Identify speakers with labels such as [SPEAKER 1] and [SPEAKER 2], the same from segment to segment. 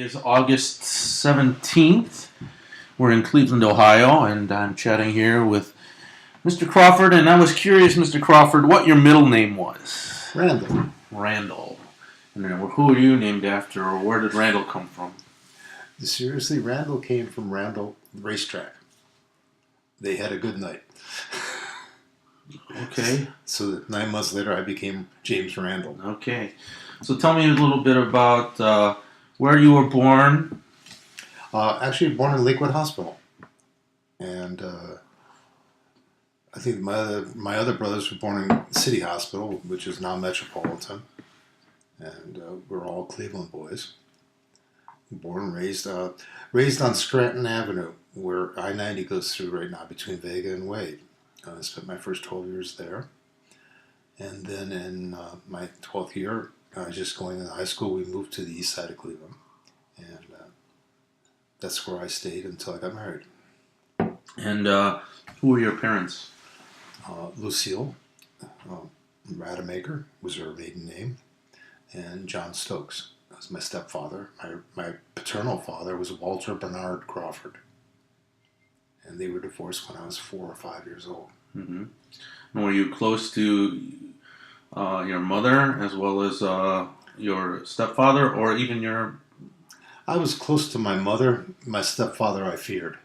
[SPEAKER 1] is August 17th. We're in Cleveland, Ohio, and I'm chatting here with Mr. Crawford. And I was curious, Mr. Crawford, what your middle name was.
[SPEAKER 2] Randall.
[SPEAKER 1] Randall. And then who are you named after, or where did Randall come from?
[SPEAKER 2] Seriously, Randall came from Randall Racetrack. They had a good night.
[SPEAKER 1] Okay.
[SPEAKER 2] So 9 months later, I became James Randall.
[SPEAKER 1] Okay. So tell me a little bit about where you were born.
[SPEAKER 2] Actually, born in Lakewood Hospital. And I think my other brothers were born in City Hospital, which is now Metropolitan. And we're all Cleveland boys. Born and raised on Scranton Avenue, where I-90 goes through right now between Vega and Wade. I spent my first 12 years there. And then in my 12th year, just going into high school, we moved to the east side of Cleveland. And that's where I stayed until I got married.
[SPEAKER 1] And who were your parents?
[SPEAKER 2] Lucille Rademacher was her maiden name, and John Stokes was my stepfather. My paternal father was Walter Bernard Crawford. And they were divorced when I was 4 or 5 years old.
[SPEAKER 1] Mm-hmm. And were you close to your mother as well as your stepfather, or even your...
[SPEAKER 2] I was close to my mother. My stepfather I feared.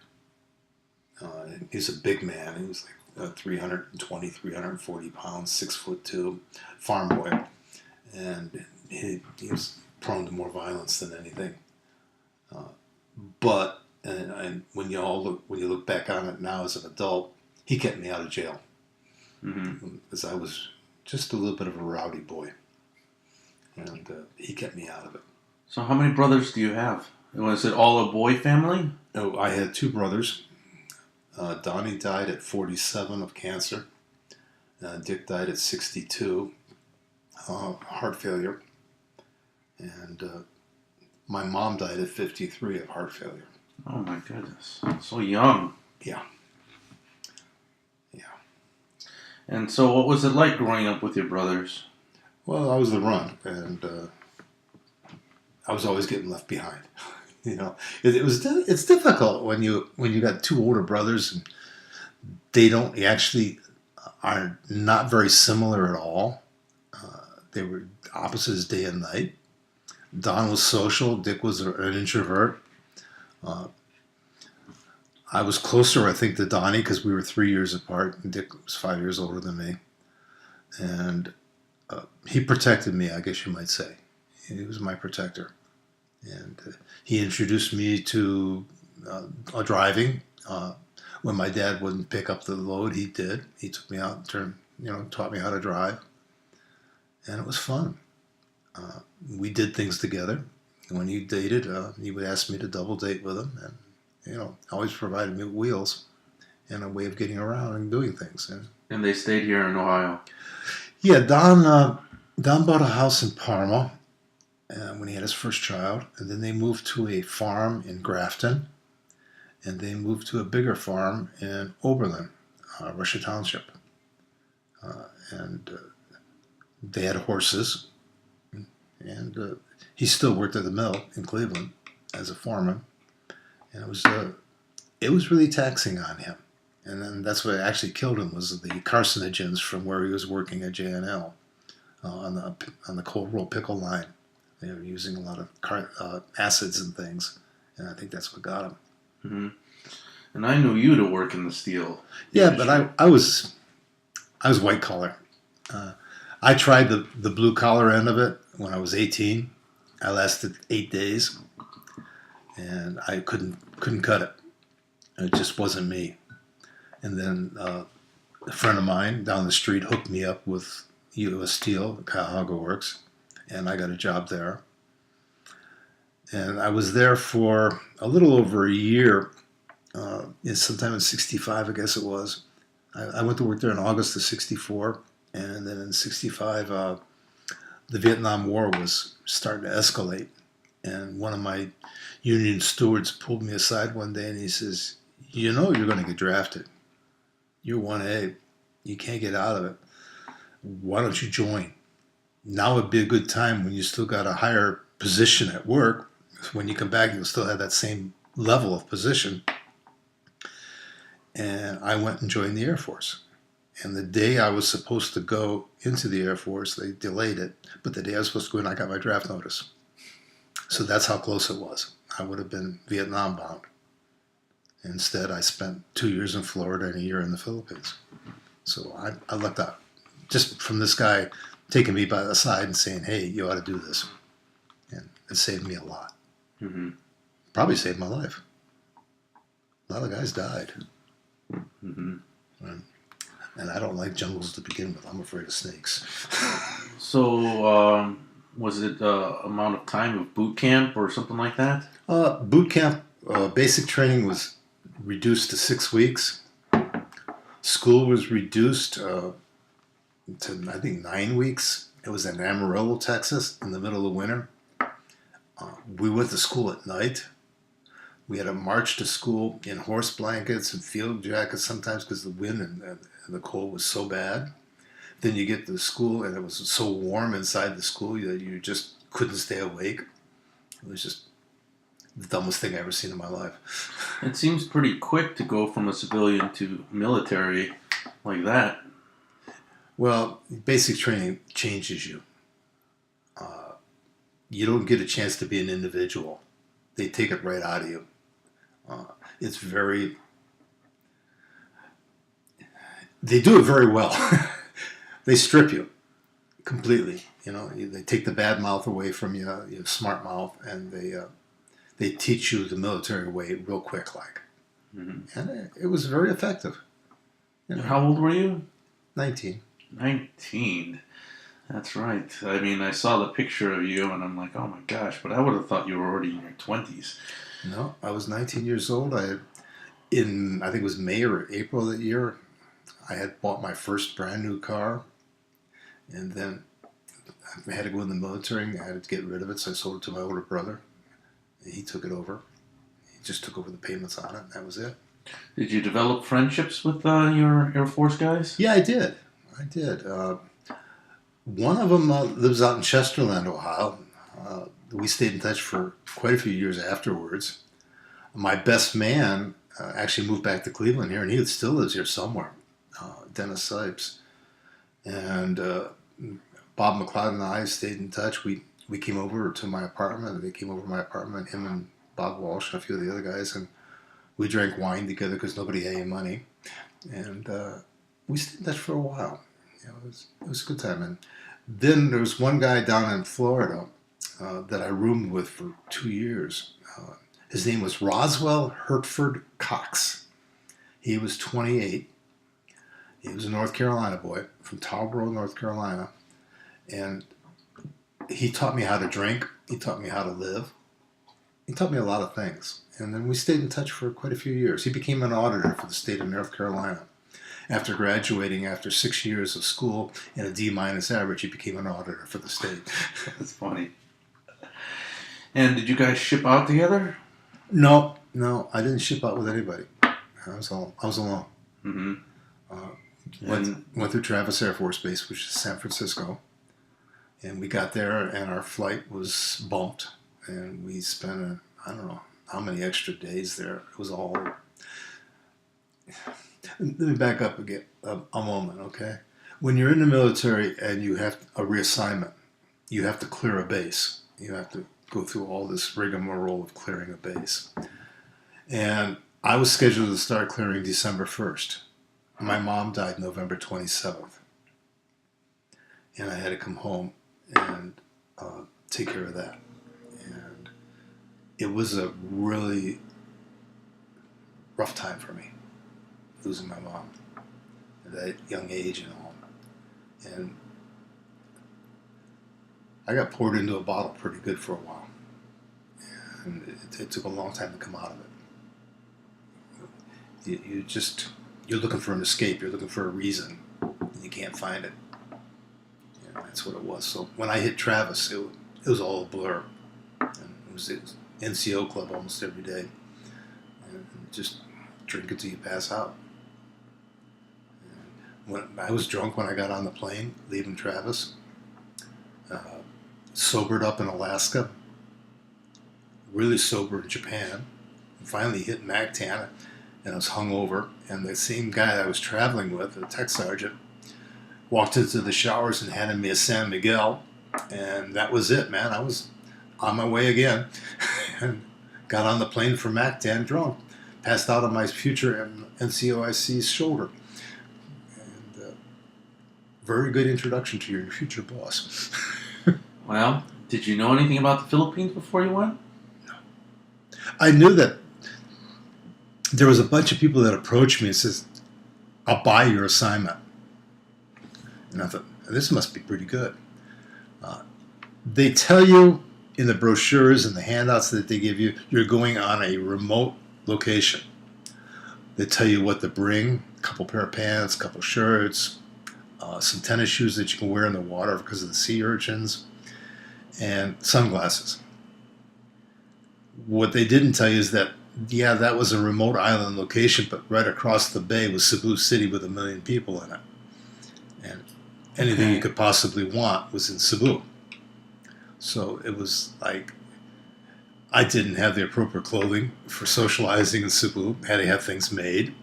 [SPEAKER 2] He's a big man. He was like 320, 340 pounds, 6'2", farm boy. And he was prone to more violence than anything. But when you look back on it now as an adult, he kept me out of jail.
[SPEAKER 1] Mm-hmm.
[SPEAKER 2] Because I was just a little bit of a rowdy boy. And he kept me out of it.
[SPEAKER 1] So how many brothers do you have? Was it all a boy family?
[SPEAKER 2] Oh, I had 2 brothers. Donnie died at 47 of cancer. Dick died at 62, heart failure. And my mom died at 53 of heart failure.
[SPEAKER 1] Oh my goodness. So young.
[SPEAKER 2] Yeah.
[SPEAKER 1] And so what was it like growing up with your brothers?
[SPEAKER 2] Well, I was the runt, and I was always getting left behind. It's difficult when you got 2 older brothers and they are not very similar at all. They were opposites day and night. Don was social. Dick was an introvert. I was closer, I think, to Donnie because we were 3 years apart. And Dick was 5 years older than me. And he protected me, I guess you might say. He was my protector. And he introduced me to driving. When my dad wouldn't pick up the load, he did. He took me out and taught me how to drive. And it was fun. We did things together. When he dated, he would ask me to double date with him. And, always provided me with wheels and a way of getting around and doing things.
[SPEAKER 1] And they stayed here in Ohio?
[SPEAKER 2] Yeah, Don bought a house in Parma when he had his first child. And then they moved to a farm in Grafton. And they moved to a bigger farm in Oberlin, Russia Township. And they had horses. And he still worked at the mill in Cleveland as a foreman. And it was really taxing on him. And then that's what actually killed him was the carcinogens from where he was working at J&L on the cold roll pickle line. They were using a lot of acids and things, and I think that's what got him.
[SPEAKER 1] Mm-hmm. And I knew you to work in the steel
[SPEAKER 2] industry.
[SPEAKER 1] But
[SPEAKER 2] I was white collar. I tried the blue collar end of it when I was 18. I lasted 8 days, and I couldn't cut it. It just wasn't me. And then a friend of mine down the street hooked me up with U.S. Steel, Cuyahoga Works, and I got a job there. And I was there for a little over a year, sometime in 65, I guess it was. I went to work there in August of 64, and then in 65, the Vietnam War was starting to escalate. And one of my union stewards pulled me aside one day and he says, you're going to get drafted. You're 1A. You can't get out of it. Why don't you join? Now would be a good time when you still got a higher position at work When you come back, you'll still have that same level of position. And I went and joined the Air Force. And the day I was supposed to go into the Air Force, they delayed it. But the day I was supposed to go in, I got my draft notice. So that's how close it was. I would have been Vietnam bound. Instead, I spent 2 years in Florida and a year in the Philippines. So I lucked out. Just from this guy taking me by the side and saying, hey, you ought to do this. And it saved me a lot.
[SPEAKER 1] Mm-hmm.
[SPEAKER 2] Probably saved my life. A lot of guys died.
[SPEAKER 1] Mm-hmm.
[SPEAKER 2] And I don't like jungles to begin with. I'm afraid of snakes.
[SPEAKER 1] So, was it amount of time of boot camp or something like that?
[SPEAKER 2] Boot camp, basic training was reduced to 6 weeks. School was reduced to, I think, 9 weeks. It was in Amarillo, Texas, in the middle of winter. We went to school at night. We had to march to school in horse blankets and field jackets sometimes because the wind and the cold was so bad. Then you get to school and it was so warm inside the school that you just couldn't stay awake. It was just the dumbest thing I ever seen in my life.
[SPEAKER 1] It seems pretty quick to go from a civilian to military like that.
[SPEAKER 2] Well, basic training changes you. You don't get a chance to be an individual. They take it right out of you. It's very... They do it very well. They strip you completely. You know, they take the bad mouth away from you, your smart mouth, and they teach you the military way real quick, like. Mm-hmm. And it was very effective.
[SPEAKER 1] You know, how old were you?
[SPEAKER 2] 19.
[SPEAKER 1] 19. That's right. I mean, I saw the picture of you, and I'm like, oh my gosh! But I would have thought you were already in your 20s.
[SPEAKER 2] No, I was 19 years old. I think it was May or April that year, I had bought my first brand new car, and then I had to go in the military. And I had to get rid of it, so I sold it to my older brother. And he took it over. He just took over the payments on it, and that was it.
[SPEAKER 1] Did you develop friendships with your Air Force guys?
[SPEAKER 2] Yeah, I did. One of them lives out in Chesterland, Ohio. We stayed in touch for quite a few years afterwards. My best man actually moved back to Cleveland here, and he still lives here somewhere. Dennis Sipes. And Bob McLeod and I stayed in touch. We came over to my apartment, and they came over to my apartment, him and Bob Walsh and a few of the other guys, and we drank wine together because nobody had any money. And we stayed in touch for a while. You know, it was a good time. And then there was one guy down in Florida that I roomed with for 2 years. His name was Roswell Hertford Cox. He was 28. He was a North Carolina boy from Tarboro, North Carolina. And he taught me how to drink. He taught me how to live. He taught me a lot of things. And then we stayed in touch for quite a few years. He became an auditor for the state of North Carolina. After graduating, after 6 years of school and a D- average, he became an auditor for the state.
[SPEAKER 1] That's funny. And did you guys ship out together?
[SPEAKER 2] No, I didn't ship out with anybody. I was alone.
[SPEAKER 1] Mm-hmm.
[SPEAKER 2] Went through Travis Air Force Base, which is San Francisco, and we got there, and our flight was bumped, and we spent I don't know how many extra days there. It was all. Let me back up again a moment, okay? When you're in the military and you have a reassignment, you have to clear a base. You have to go through all this rigmarole of clearing a base. And I was scheduled to start clearing December 1st. My mom died November 27th. And I had to come home and take care of that. And it was a really rough time for me, losing my mom at that young age and all. And I got poured into a bottle pretty good for a while. And it took a long time to come out of it. You're looking for an escape. You're looking for a reason. And you can't find it. And that's what it was. So when I hit Travis, it was all a blur. And it was NCO club almost every day. And just drink until you pass out. And when I was drunk when I got on the plane leaving Travis. Sobered up in Alaska really sober in Japan. Finally hit Mactan, and I was hungover. And the same guy that I was traveling with, the tech sergeant, walked into the showers and handed me a San Miguel, and that was it, man. I was on my way again, and got on the plane for Mactan drunk, passed out on my future NCOIC's shoulder. And very good introduction to your future boss.
[SPEAKER 1] Well, did you know anything about the Philippines before you went?
[SPEAKER 2] No. I knew that there was a bunch of people that approached me and says, "I'll buy your assignment." And I thought, this must be pretty good. They tell you in the brochures and the handouts that they give you, you're going on a remote location. They tell you what to bring: a couple pair of pants, a couple shirts, some tennis shoes that you can wear in the water because of the sea urchins, and sunglasses. What they didn't tell you is that, yeah, that was a remote island location, but right across the bay was Cebu City with 1 million people in it. And anything you could possibly want was in Cebu. So it was like, I didn't have the appropriate clothing for socializing in Cebu. Had to have things made.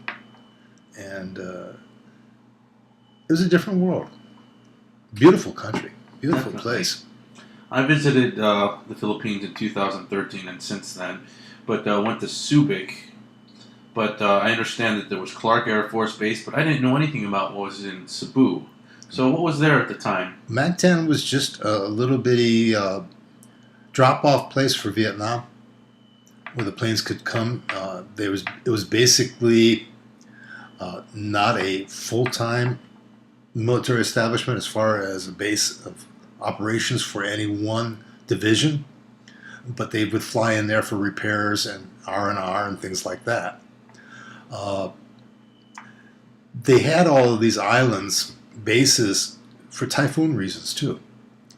[SPEAKER 2] And it was a different world. Beautiful country. Beautiful place.
[SPEAKER 1] I visited the Philippines in 2013 and since then, but went to Subic. But I understand that there was Clark Air Force Base, but I didn't know anything about what was in Cebu. So what was there at the time?
[SPEAKER 2] Mactan was just a little bitty drop-off place for Vietnam, where the planes could come. It was basically not a full-time military establishment as far as a base of operations for any one division, but they would fly in there for repairs and R&R and things like that. They had all of these islands, bases, for typhoon reasons too.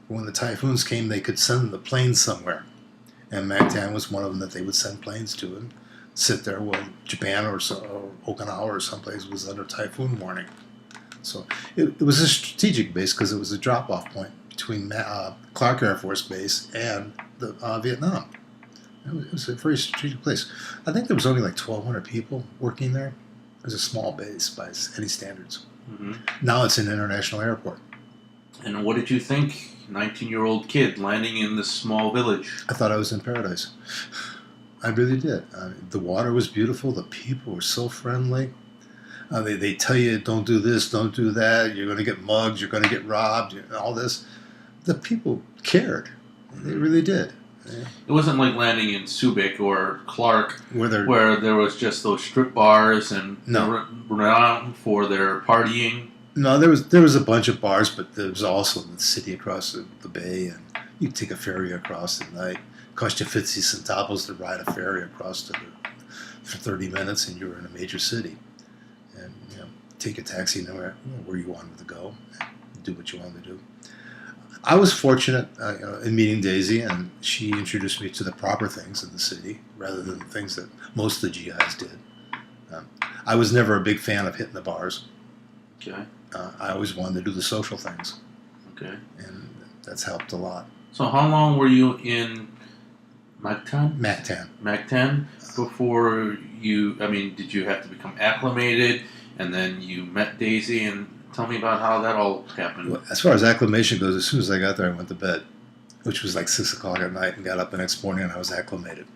[SPEAKER 2] When the typhoons came, they could send the planes somewhere, and Mactan was one of them that they would send planes to and sit there while Japan or Okinawa or someplace was under typhoon warning. So it was a strategic base because it was a drop-off point between Clark Air Force Base and the Vietnam. It was a very strategic place. I think there was only like 1,200 people working there. It was a small base by any standards.
[SPEAKER 1] Mm-hmm.
[SPEAKER 2] Now it's an international airport.
[SPEAKER 1] And what did you think? 19-year-old kid landing in this small village.
[SPEAKER 2] I thought I was in paradise. I really did. The water was beautiful. The people were so friendly. They tell you, don't do this, don't do that. You're going to get mugged. You're going to get robbed. All this. The people cared. They really did. Yeah.
[SPEAKER 1] It wasn't like landing in Subic or Clark,
[SPEAKER 2] where
[SPEAKER 1] there was just those strip bars and around for their partying.
[SPEAKER 2] No, there was a bunch of bars, but there was also the city across the bay, and you could take a ferry across at night. It cost you 50 centavos to ride a ferry across for 30 minutes, and you were in a major city. And take a taxi where you wanted to go, and do what you wanted to do. I was fortunate in meeting Daisy, and she introduced me to the proper things in the city rather than the things that most of the GIs did. I was never a big fan of hitting the bars.
[SPEAKER 1] Okay.
[SPEAKER 2] I always wanted to do the social things.
[SPEAKER 1] Okay.
[SPEAKER 2] And that's helped a lot.
[SPEAKER 1] So how long were you in Mactan?
[SPEAKER 2] Mactan.
[SPEAKER 1] Before did you have to become acclimated and then you met Daisy? And tell me about how that all happened.
[SPEAKER 2] Well, as far as acclimation goes, as soon as I got there, I went to bed, which was like 6 o'clock at night, and got up the next morning and I was acclimated.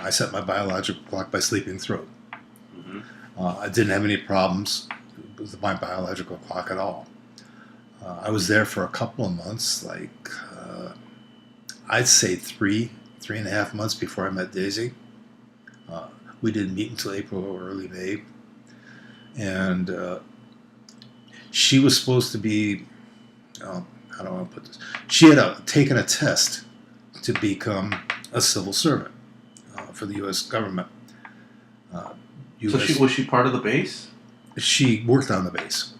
[SPEAKER 2] I set my biological clock by sleeping through.
[SPEAKER 1] Mm-hmm.
[SPEAKER 2] I didn't have any problems with my biological clock at all. I was there for a couple of months, I'd say 3.5 months before I met Daisy. We didn't meet until April or early May. And she was supposed to be, how do I want to put this? She had taken a test to become a civil servant for the U.S. government.
[SPEAKER 1] So was she part of the base?
[SPEAKER 2] She worked on the base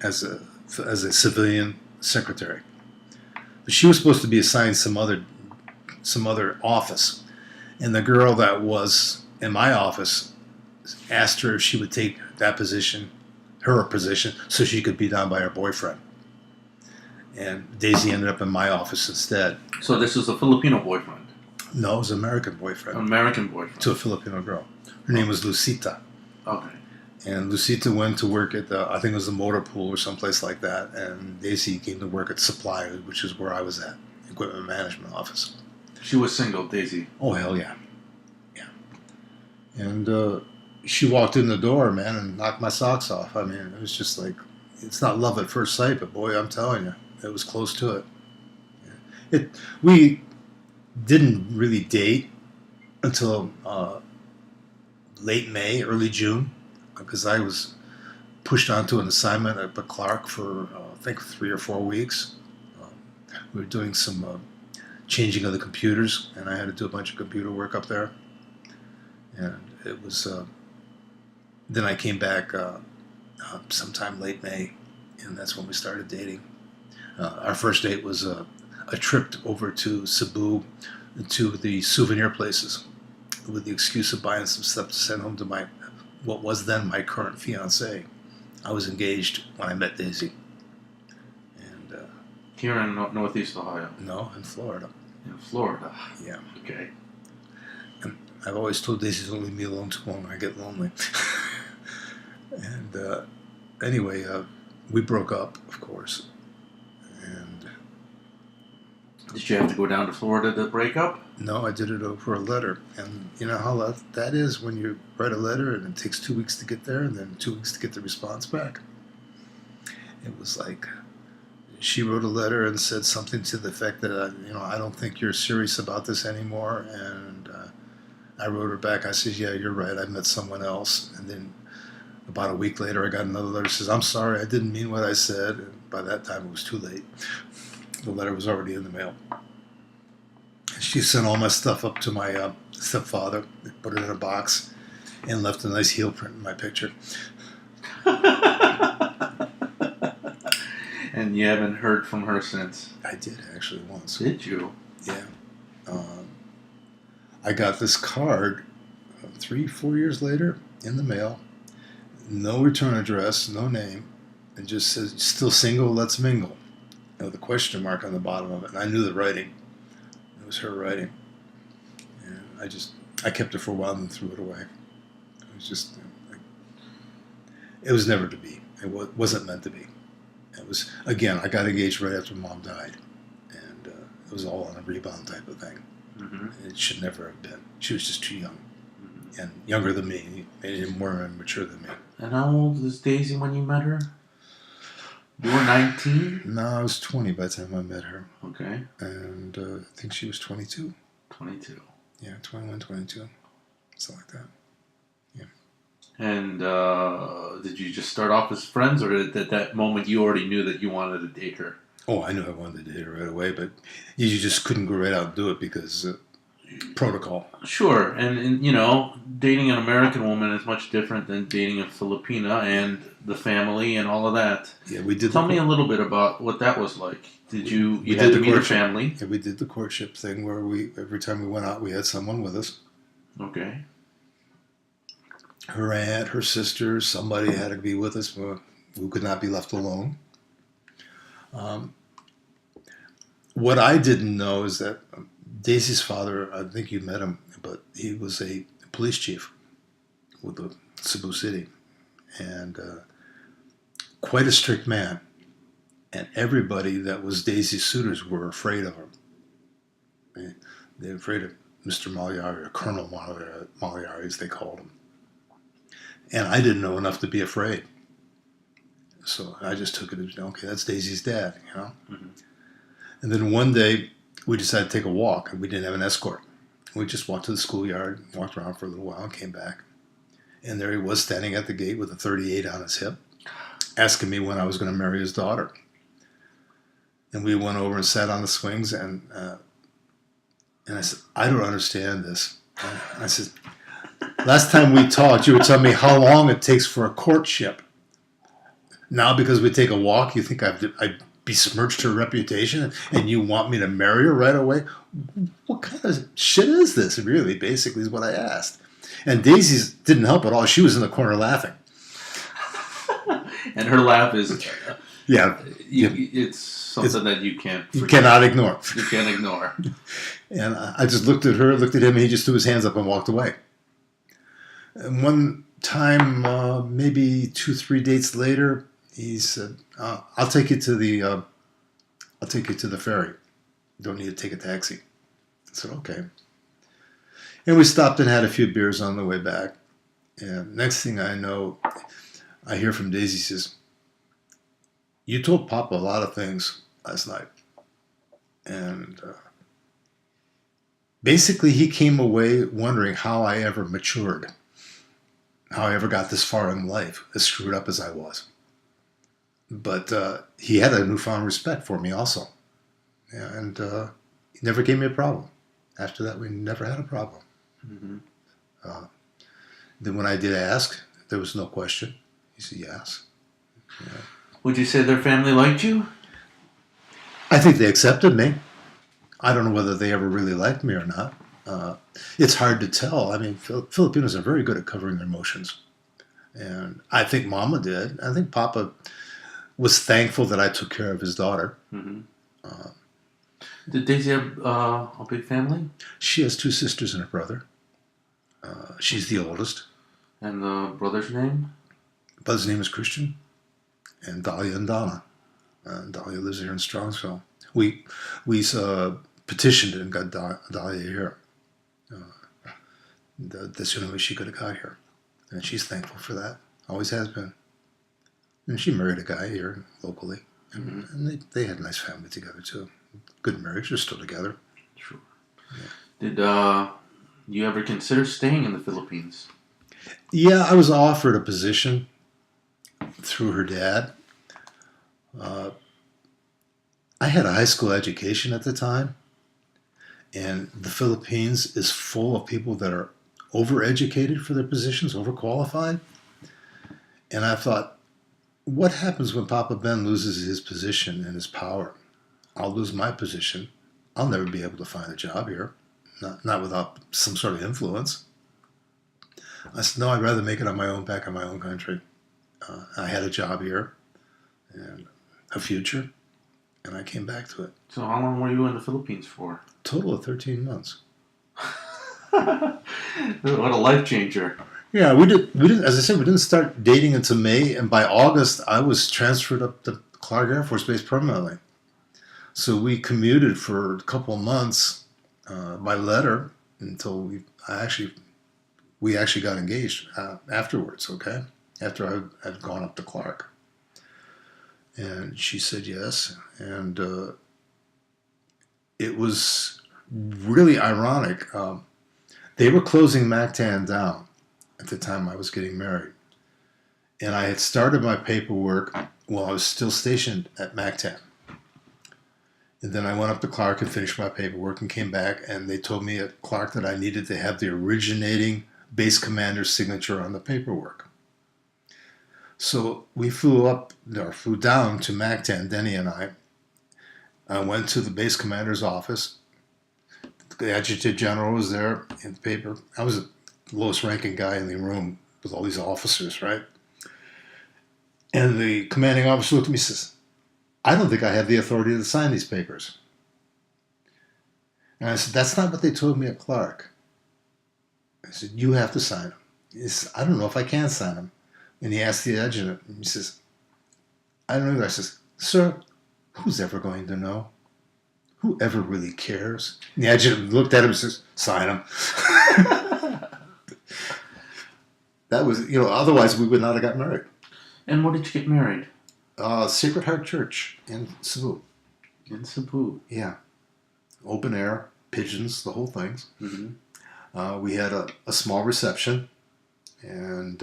[SPEAKER 2] as a civilian secretary. But she was supposed to be assigned some other office, and the girl that was in my office asked her if she would take that position, her position, so she could be down by her boyfriend. And Daisy ended up in my office instead.
[SPEAKER 1] So this was a Filipino boyfriend?
[SPEAKER 2] No, it was an American boyfriend.
[SPEAKER 1] American boyfriend.
[SPEAKER 2] To a Filipino girl. Her name was Lucita.
[SPEAKER 1] Okay.
[SPEAKER 2] And Lucita went to work at I think it was the motor pool or someplace like that. And Daisy came to work at Supply, which is where I was at, equipment management office.
[SPEAKER 1] She was single, Daisy.
[SPEAKER 2] Oh, hell yeah. Yeah. And she walked in the door, man, and knocked my socks off. I mean, it was just like, it's not love at first sight, but boy, I'm telling you, it was close to it. We didn't really date until late May, early June, because I was pushed onto an assignment at Clark for I think 3 or 4 weeks. We were doing some changing of the computers, and I had to do a bunch of computer work up there. And it was then I came back sometime late May, and that's when we started dating. Our first date was a trip over to Cebu to the souvenir places with the excuse of buying some stuff to send home to what was then my current fiancée. I was engaged when I met Daisy. And
[SPEAKER 1] here in Northeast Ohio?
[SPEAKER 2] No, in Florida.
[SPEAKER 1] In Florida?
[SPEAKER 2] Yeah.
[SPEAKER 1] Okay.
[SPEAKER 2] And I've always told Daisy don't leave me alone too long. I get lonely. And anyway, we broke up, of course. And
[SPEAKER 1] did you have to go down to Florida to break up?
[SPEAKER 2] No, I did it over a letter. And you know how that is when you write a letter and it takes 2 weeks to get there and then 2 weeks to get the response back. It was like she wrote a letter and said something to the effect that, I don't think you're serious about this anymore. And I wrote her back. I said, yeah, you're right. I met someone else. And then about a week later, I got another letter that says, I'm sorry, I didn't mean what I said. And by that time, it was too late. The letter was already in the mail. She sent all my stuff up to my stepfather, put it in a box, and left a nice heel print in my picture.
[SPEAKER 1] And you haven't heard from her since?
[SPEAKER 2] I did, actually, once.
[SPEAKER 1] Did you?
[SPEAKER 2] Yeah. I got this card 3-4 years later in the mail. No return address, no name. It just says, still single, let's mingle. With a question mark on the bottom of it. And I knew the writing. It was her writing. And I kept it for a while and then threw it away. It was just, it was never to be. It wasn't meant to be. It was, again, I got engaged right after Mom died. And it was all on a rebound type of thing. Mm-hmm. It should never have been. She was just too young. Mm-hmm. And younger than me. And more mature than me.
[SPEAKER 1] And how old was Daisy when you met her? You were 19?
[SPEAKER 2] No, I was 20 by the time I met her.
[SPEAKER 1] Okay.
[SPEAKER 2] And I think she was 22.
[SPEAKER 1] 22.
[SPEAKER 2] Yeah, 21, 22. Something like that. Yeah.
[SPEAKER 1] And did you just start off as friends, or at that moment you already knew that you wanted to date her?
[SPEAKER 2] Oh, I knew I wanted to date her right away, but you just couldn't go right out and do it because protocol.
[SPEAKER 1] Sure. And dating an American woman is much different than dating a Filipina and the family and all of that.
[SPEAKER 2] Yeah, we did.
[SPEAKER 1] Tell me a little bit about what that was like. Did you had to meet her family?
[SPEAKER 2] Yeah, we did the courtship thing where every time we went out, we had someone with us.
[SPEAKER 1] Okay.
[SPEAKER 2] Her aunt, her sister, somebody had to be with us who could not be left alone. What I didn't know is that Daisy's father, I think you met him, but he was a police chief with the Cebu City. And quite a strict man. And everybody that was Daisy's suitors were afraid of him. They were afraid of Mr. Malyari, or Colonel Malyari, as they called him. And I didn't know enough to be afraid. So I just took it as, okay, that's Daisy's dad, Mm-hmm. And then one day, we decided to take a walk, and we didn't have an escort. We just walked to the schoolyard, walked around for a little while, and came back. And there he was standing at the gate with a .38 on his hip, asking me when I was going to marry his daughter. And we went over and sat on the swings, and I said, I don't understand this. And I said, last time we talked, you were telling me how long it takes for a courtship. Now, because we take a walk, you think I've besmirched her reputation, and you want me to marry her right away? What kind of shit is this, really, basically, is what I asked. And Daisy didn't help at all. She was in the corner laughing.
[SPEAKER 1] And her laugh is,
[SPEAKER 2] Yeah,
[SPEAKER 1] it's something that you can't
[SPEAKER 2] you
[SPEAKER 1] forget.
[SPEAKER 2] cannot ignore.
[SPEAKER 1] You can't ignore.
[SPEAKER 2] And I just looked at her, looked at him, and he just threw his hands up and walked away. And one time, maybe 2-3 dates later, he said, "I'll take you to the ferry. Don't need to take a taxi." I said, "Okay." And we stopped and had a few beers on the way back. And next thing I know, I hear from Daisy, says, "You told Papa a lot of things last night." And basically, he came away wondering how I ever matured, how I ever got this far in life, as screwed up as I was. But he had a newfound respect for me also. And he never gave me a problem. After that, we never had a problem.
[SPEAKER 1] Mm-hmm.
[SPEAKER 2] Then when I did ask, there was no question. He said yes. Yeah.
[SPEAKER 1] Would you say their family liked you?
[SPEAKER 2] I think they accepted me. I don't know whether they ever really liked me or not. It's hard to tell. I mean, Filipinos are very good at covering their emotions. And I think Mama did. I think Papa was thankful that I took care of his daughter.
[SPEAKER 1] Mm-hmm. Did Daisy have a big family?
[SPEAKER 2] She has 2 sisters and a brother. She's the oldest.
[SPEAKER 1] And the brother's name?
[SPEAKER 2] Bud's name is Christian. And Dahlia and Donna. Dahlia lives here in Strongsville. We petitioned and got Dahlia here. That's the only way she could have got here. And she's thankful for that. Always has been. And she married a guy here locally. And they had a nice family together too. Good marriage. They're still together.
[SPEAKER 1] Sure. Yeah. Did you ever consider staying in the Philippines?
[SPEAKER 2] Yeah, I was offered a position through her dad. I had a high school education at the time, and the Philippines is full of people that are overeducated for their positions, overqualified. And I thought, what happens when Papa Ben loses his position and his power? I'll lose my position. I'll never be able to find a job here, not without some sort of influence. I said, no, I'd rather make it on my own, back in my own country. I had a job here and a future, and I came back to it.
[SPEAKER 1] So how long were you in the Philippines for?
[SPEAKER 2] Total of 13 months.
[SPEAKER 1] What a life changer.
[SPEAKER 2] Yeah, we didn't, as I said, we didn't start dating until May, and by August, I was transferred up to Clark Air Force Base permanently. So we commuted for a couple of months by letter until we actually got engaged afterwards, okay? After I'd gone up to Clark. And she said yes. And it was really ironic. They were closing MacTan down at the time I was getting married. And I had started my paperwork while I was still stationed at MacTan. And then I went up to Clark and finished my paperwork and came back, and they told me at Clark that I needed to have the originating base commander's signature on the paperwork. So we flew down to MacTan, Denny and I. I went to the base commander's office. The adjutant general was there in the paper. I was the lowest ranking guy in the room with all these officers, right? And the commanding officer looked at me and says, I don't think I have the authority to sign these papers. And I said, that's not what they told me at Clark. I said, you have to sign them. He said, I don't know if I can sign them. And he asked the adjutant, and he says, I don't know. I says, sir, who's ever going to know? Who ever really cares? And the adjutant looked at him and says, sign them. That was, otherwise we would not have got married.
[SPEAKER 1] And what did you get married?
[SPEAKER 2] Sacred Heart Church in Cebu.
[SPEAKER 1] In Cebu.
[SPEAKER 2] Yeah. Open air, pigeons, the whole thing.
[SPEAKER 1] Mm-hmm.
[SPEAKER 2] We had a small reception, and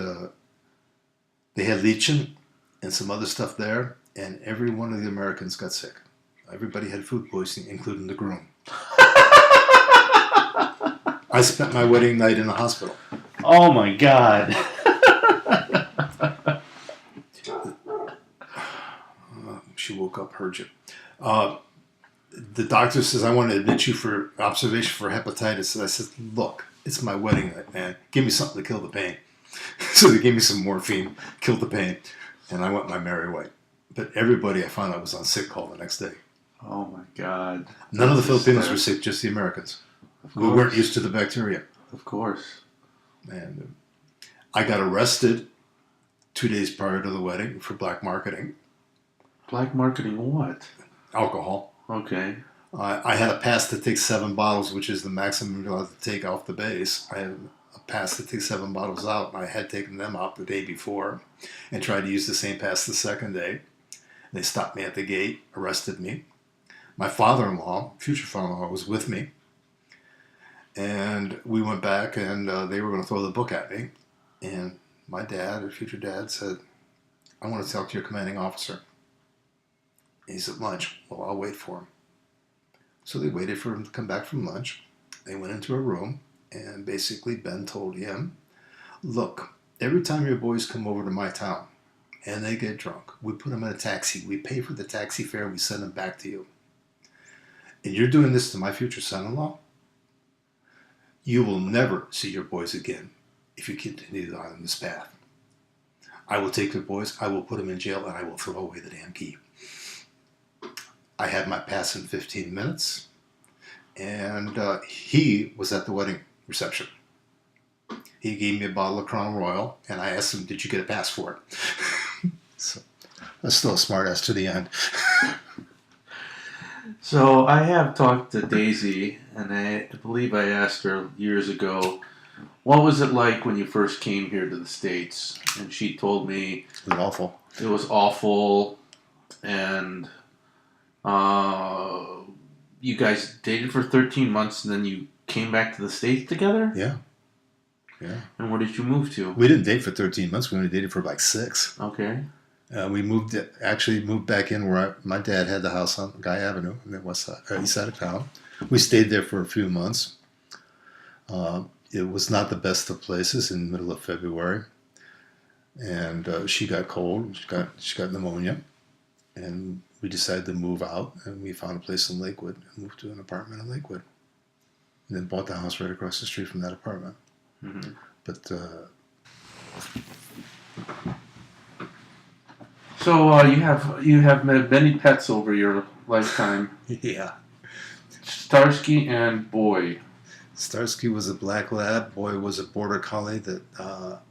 [SPEAKER 2] they had lichen and some other stuff there, and every one of the Americans got sick. Everybody had food poisoning, including the groom. I spent my wedding night in the hospital.
[SPEAKER 1] Oh my God.
[SPEAKER 2] She woke up, heard you. The doctor says, I want to admit you for observation for hepatitis. And I said, look, it's my wedding night, man. Give me something to kill the pain. So they gave me some morphine, killed the pain. and I went my merry way. But everybody I found out was on sick call the next day.
[SPEAKER 1] Oh my God.
[SPEAKER 2] None of the
[SPEAKER 1] That's
[SPEAKER 2] Filipinos
[SPEAKER 1] sad.
[SPEAKER 2] were sick, just the Americans.
[SPEAKER 1] Of
[SPEAKER 2] We weren't
[SPEAKER 1] course.
[SPEAKER 2] used to the bacteria.
[SPEAKER 1] Of course.
[SPEAKER 2] And I got arrested 2 days prior to the wedding for black marketing
[SPEAKER 1] Black marketing what?
[SPEAKER 2] alcohol.
[SPEAKER 1] Okay.
[SPEAKER 2] I had a pass to take 7 bottles, which is the maximum you're allowed to take off the base. I had a pass to take 7 bottles out, and I had taken them out the day before and tried to use the same pass the second day. They stopped me at the gate, arrested me. My father-in-law, future father-in-law, was with me. And we went back, and they were going to throw the book at me. And my dad, or future dad, said, I want to talk to your commanding officer. He's at lunch. Well, I'll wait for him. So they waited for him to come back from lunch. They went into a room, and basically Ben told him, look, every time your boys come over to my town and they get drunk, we put them in a taxi. We pay for the taxi fare. We send them back to you. And you're doing this to my future son-in-law? You will never see your boys again if you continue on this path. I will take your boys, I will put them in jail, and I will throw away the damn key. I had my pass in 15 minutes, and he was at the wedding reception. He gave me a bottle of Crown Royal, and I asked him, did you get a pass for it? So I was still a smart ass to the end.
[SPEAKER 1] So I have talked to Daisy, and I believe I asked her years ago, what was it like when you first came here to the States? And she told me
[SPEAKER 2] It was awful.
[SPEAKER 1] it was awful, and you guys dated for 13 months, and then you came back to the States together?
[SPEAKER 2] Yeah. Yeah.
[SPEAKER 1] And where did you move to?
[SPEAKER 2] We didn't date for 13 months. We only dated for like 6.
[SPEAKER 1] Okay.
[SPEAKER 2] We moved back in where my dad had the house on Guy Avenue in the west side, east side of town. We stayed there for a few months. It was not the best of places in the middle of February, and she got cold. She got pneumonia, and we decided to move out. And we found a place in Lakewood and moved to an apartment in Lakewood, and then bought the house right across the street from that apartment.
[SPEAKER 1] Mm-hmm.
[SPEAKER 2] But
[SPEAKER 1] So you have met many pets over your lifetime.
[SPEAKER 2] yeah.
[SPEAKER 1] Starsky and Boy.
[SPEAKER 2] Starsky was a black lab. Boy was a border collie that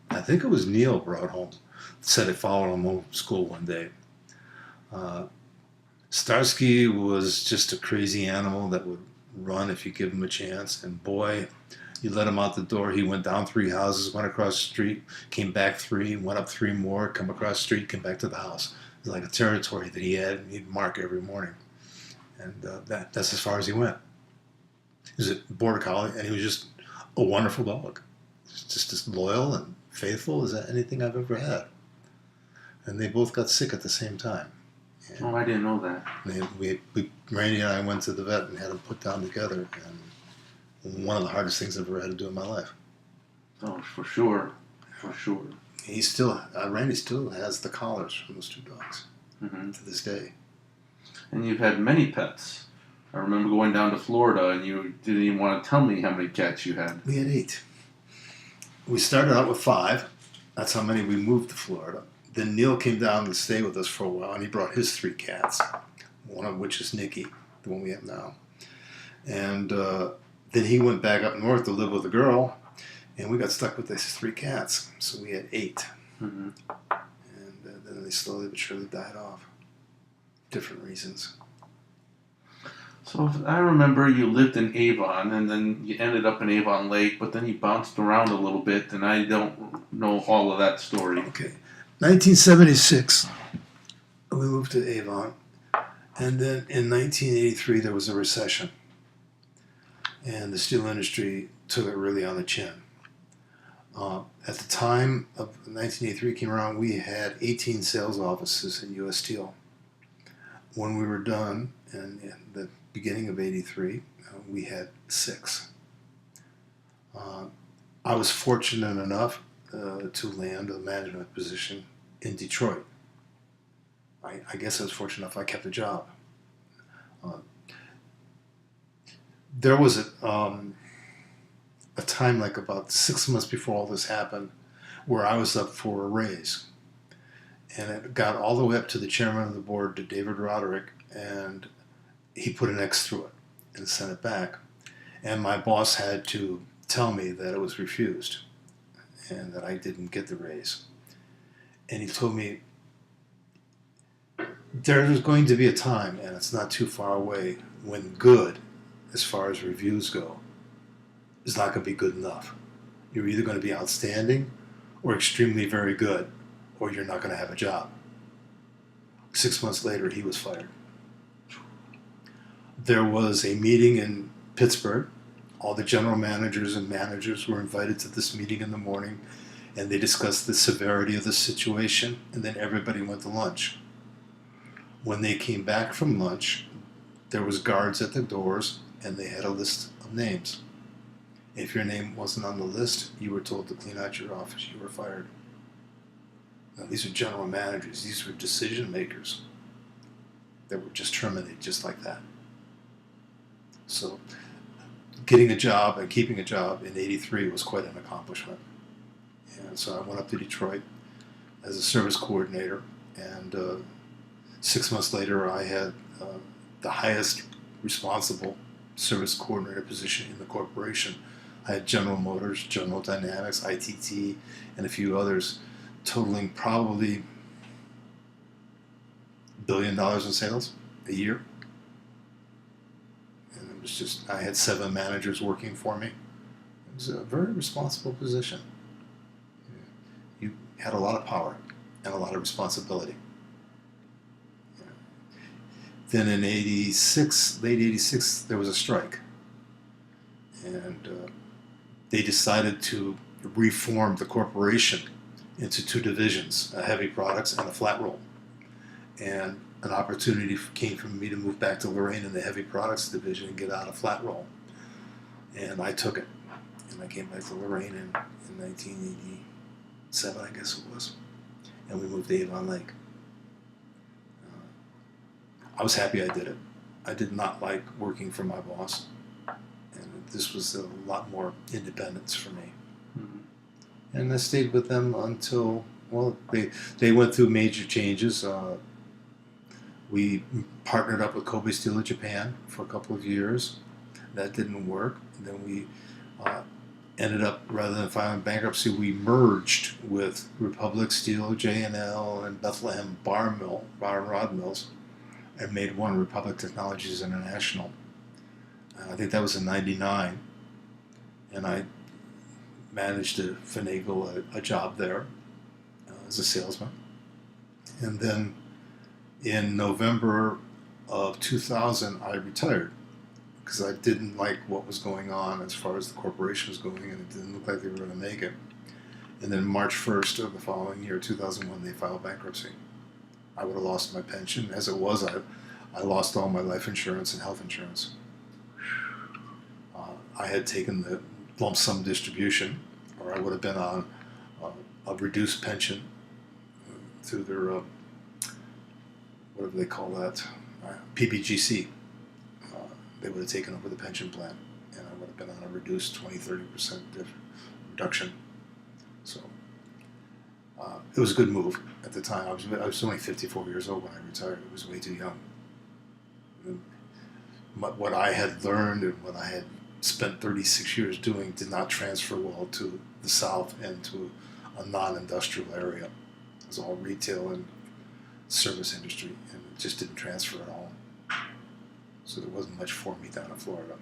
[SPEAKER 2] I think it was Neil brought home. Said it followed him home from school one day. Starsky was just a crazy animal that would run if you give him a chance. And Boy, you let him out the door, he went down 3 houses, went across the street, came back 3, went up 3 more, come across the street, came back to the house. It was like a territory that he had, and he'd mark every morning. And that's as far as he went. He was a border collie, and he was just a wonderful dog. Just as loyal and faithful as anything I've ever had. And they both got sick at the same time. And
[SPEAKER 1] Oh, I didn't know that.
[SPEAKER 2] Randy and I went to the vet and had them put down together. And one of the hardest things I've ever had to do in my life.
[SPEAKER 1] Oh, for sure. For sure.
[SPEAKER 2] Randy still has the collars from those 2 dogs
[SPEAKER 1] Mm-hmm.
[SPEAKER 2] to this day.
[SPEAKER 1] And you've had many pets. I remember going down to Florida, and you didn't even want to tell me how many cats you had.
[SPEAKER 2] We had 8. We started out with 5. That's how many we moved to Florida. Then Neil came down to stay with us for a while, and he brought his 3 cats, one of which is Nikki, the one we have now. And then he went back up north to live with a girl, and we got stuck with these 3 cats. So we had 8.
[SPEAKER 1] Mm-hmm.
[SPEAKER 2] And then they slowly but surely died off. Different reasons.
[SPEAKER 1] So I remember you lived in Avon, and then you ended up in Avon Lake, but then you bounced around a little bit, and I don't know all of that story.
[SPEAKER 2] Okay. 1976, we moved to Avon. And then in 1983, there was a recession. And the steel industry took it really on the chin. At the time of 1983 came around, we had 18 sales offices in U.S. Steel. When we were done in the beginning of 83, we had 6. I was fortunate enough to land a management position in Detroit. I guess I was fortunate enough I kept a job. There was a time like about 6 months before all this happened where I was up for a raise. And it got all the way up to the chairman of the board, to David Roderick, and he put an X through it and sent it back. And my boss had to tell me that it was refused and that I didn't get the raise. And he told me, there's going to be a time, and it's not too far away, when good, as far as reviews go, is not going to be good enough. You're either going to be outstanding or extremely very good, or you're not going to have a job. 6 months later, he was fired. There was a meeting in Pittsburgh. All the general managers and managers were invited to this meeting in the morning, and they discussed the severity of the situation, and then everybody went to lunch. When they came back from lunch, there was guards at the doors, and they had a list of names. If your name wasn't on the list, you were told to clean out your office. You were fired. Now, these are general managers. These were decision makers that were just terminated just like that. So getting a job and keeping a job in '83 was quite an accomplishment. And so I went up to Detroit as a service coordinator, and 6 months later I had the highest responsible service coordinator position in the corporation. I had General Motors, General Dynamics, ITT, and a few others, totaling probably $1 billion in sales a year. And it was just, I had 7 managers working for me. It was a very responsible position. You had a lot of power and a lot of responsibility. Then in '86, late '86, there was a strike. And they decided to reform the corporation into 2 divisions, heavy products and a flat roll. And an opportunity came for me to move back to Lorraine in the heavy products division and get out of flat roll. And I took it. And I came back to Lorraine in 1987, I guess it was. And we moved to Avon Lake. I was happy I did it. I did not like working for my boss. And this was a lot more independence for me. Mm-hmm. And I stayed with them until, well, they went through major changes. We partnered up with Kobe Steel of Japan for a couple of years. That didn't work. And then we ended up, rather than filing bankruptcy, we merged with Republic Steel, J&L, and Bethlehem Bar and Rod Mills, and made one, Republic Technologies International. I think that was in '99, and I managed to finagle a job there as a salesman. And then in November of 2000, I retired because I didn't like what was going on as far as the corporation was going, and it didn't look like they were going to make it. And then March 1st of the following year, 2001, they filed bankruptcy. I would have lost my pension. As it was, I lost all my life insurance and health insurance. I had taken the lump sum distribution, or I would have been on a reduced pension through their, what do they call that? PBGC. They would have taken over the pension plan, and I would have been on a reduced 20-30% reduction. So it was a good move at the time. I was only 54 years old when I retired. It was way too young. What I had learned and what I had spent 36 years doing did not transfer well to the South and to a non-industrial area. It was all retail and service industry, and it just didn't transfer at all. So there wasn't much for me down in Florida.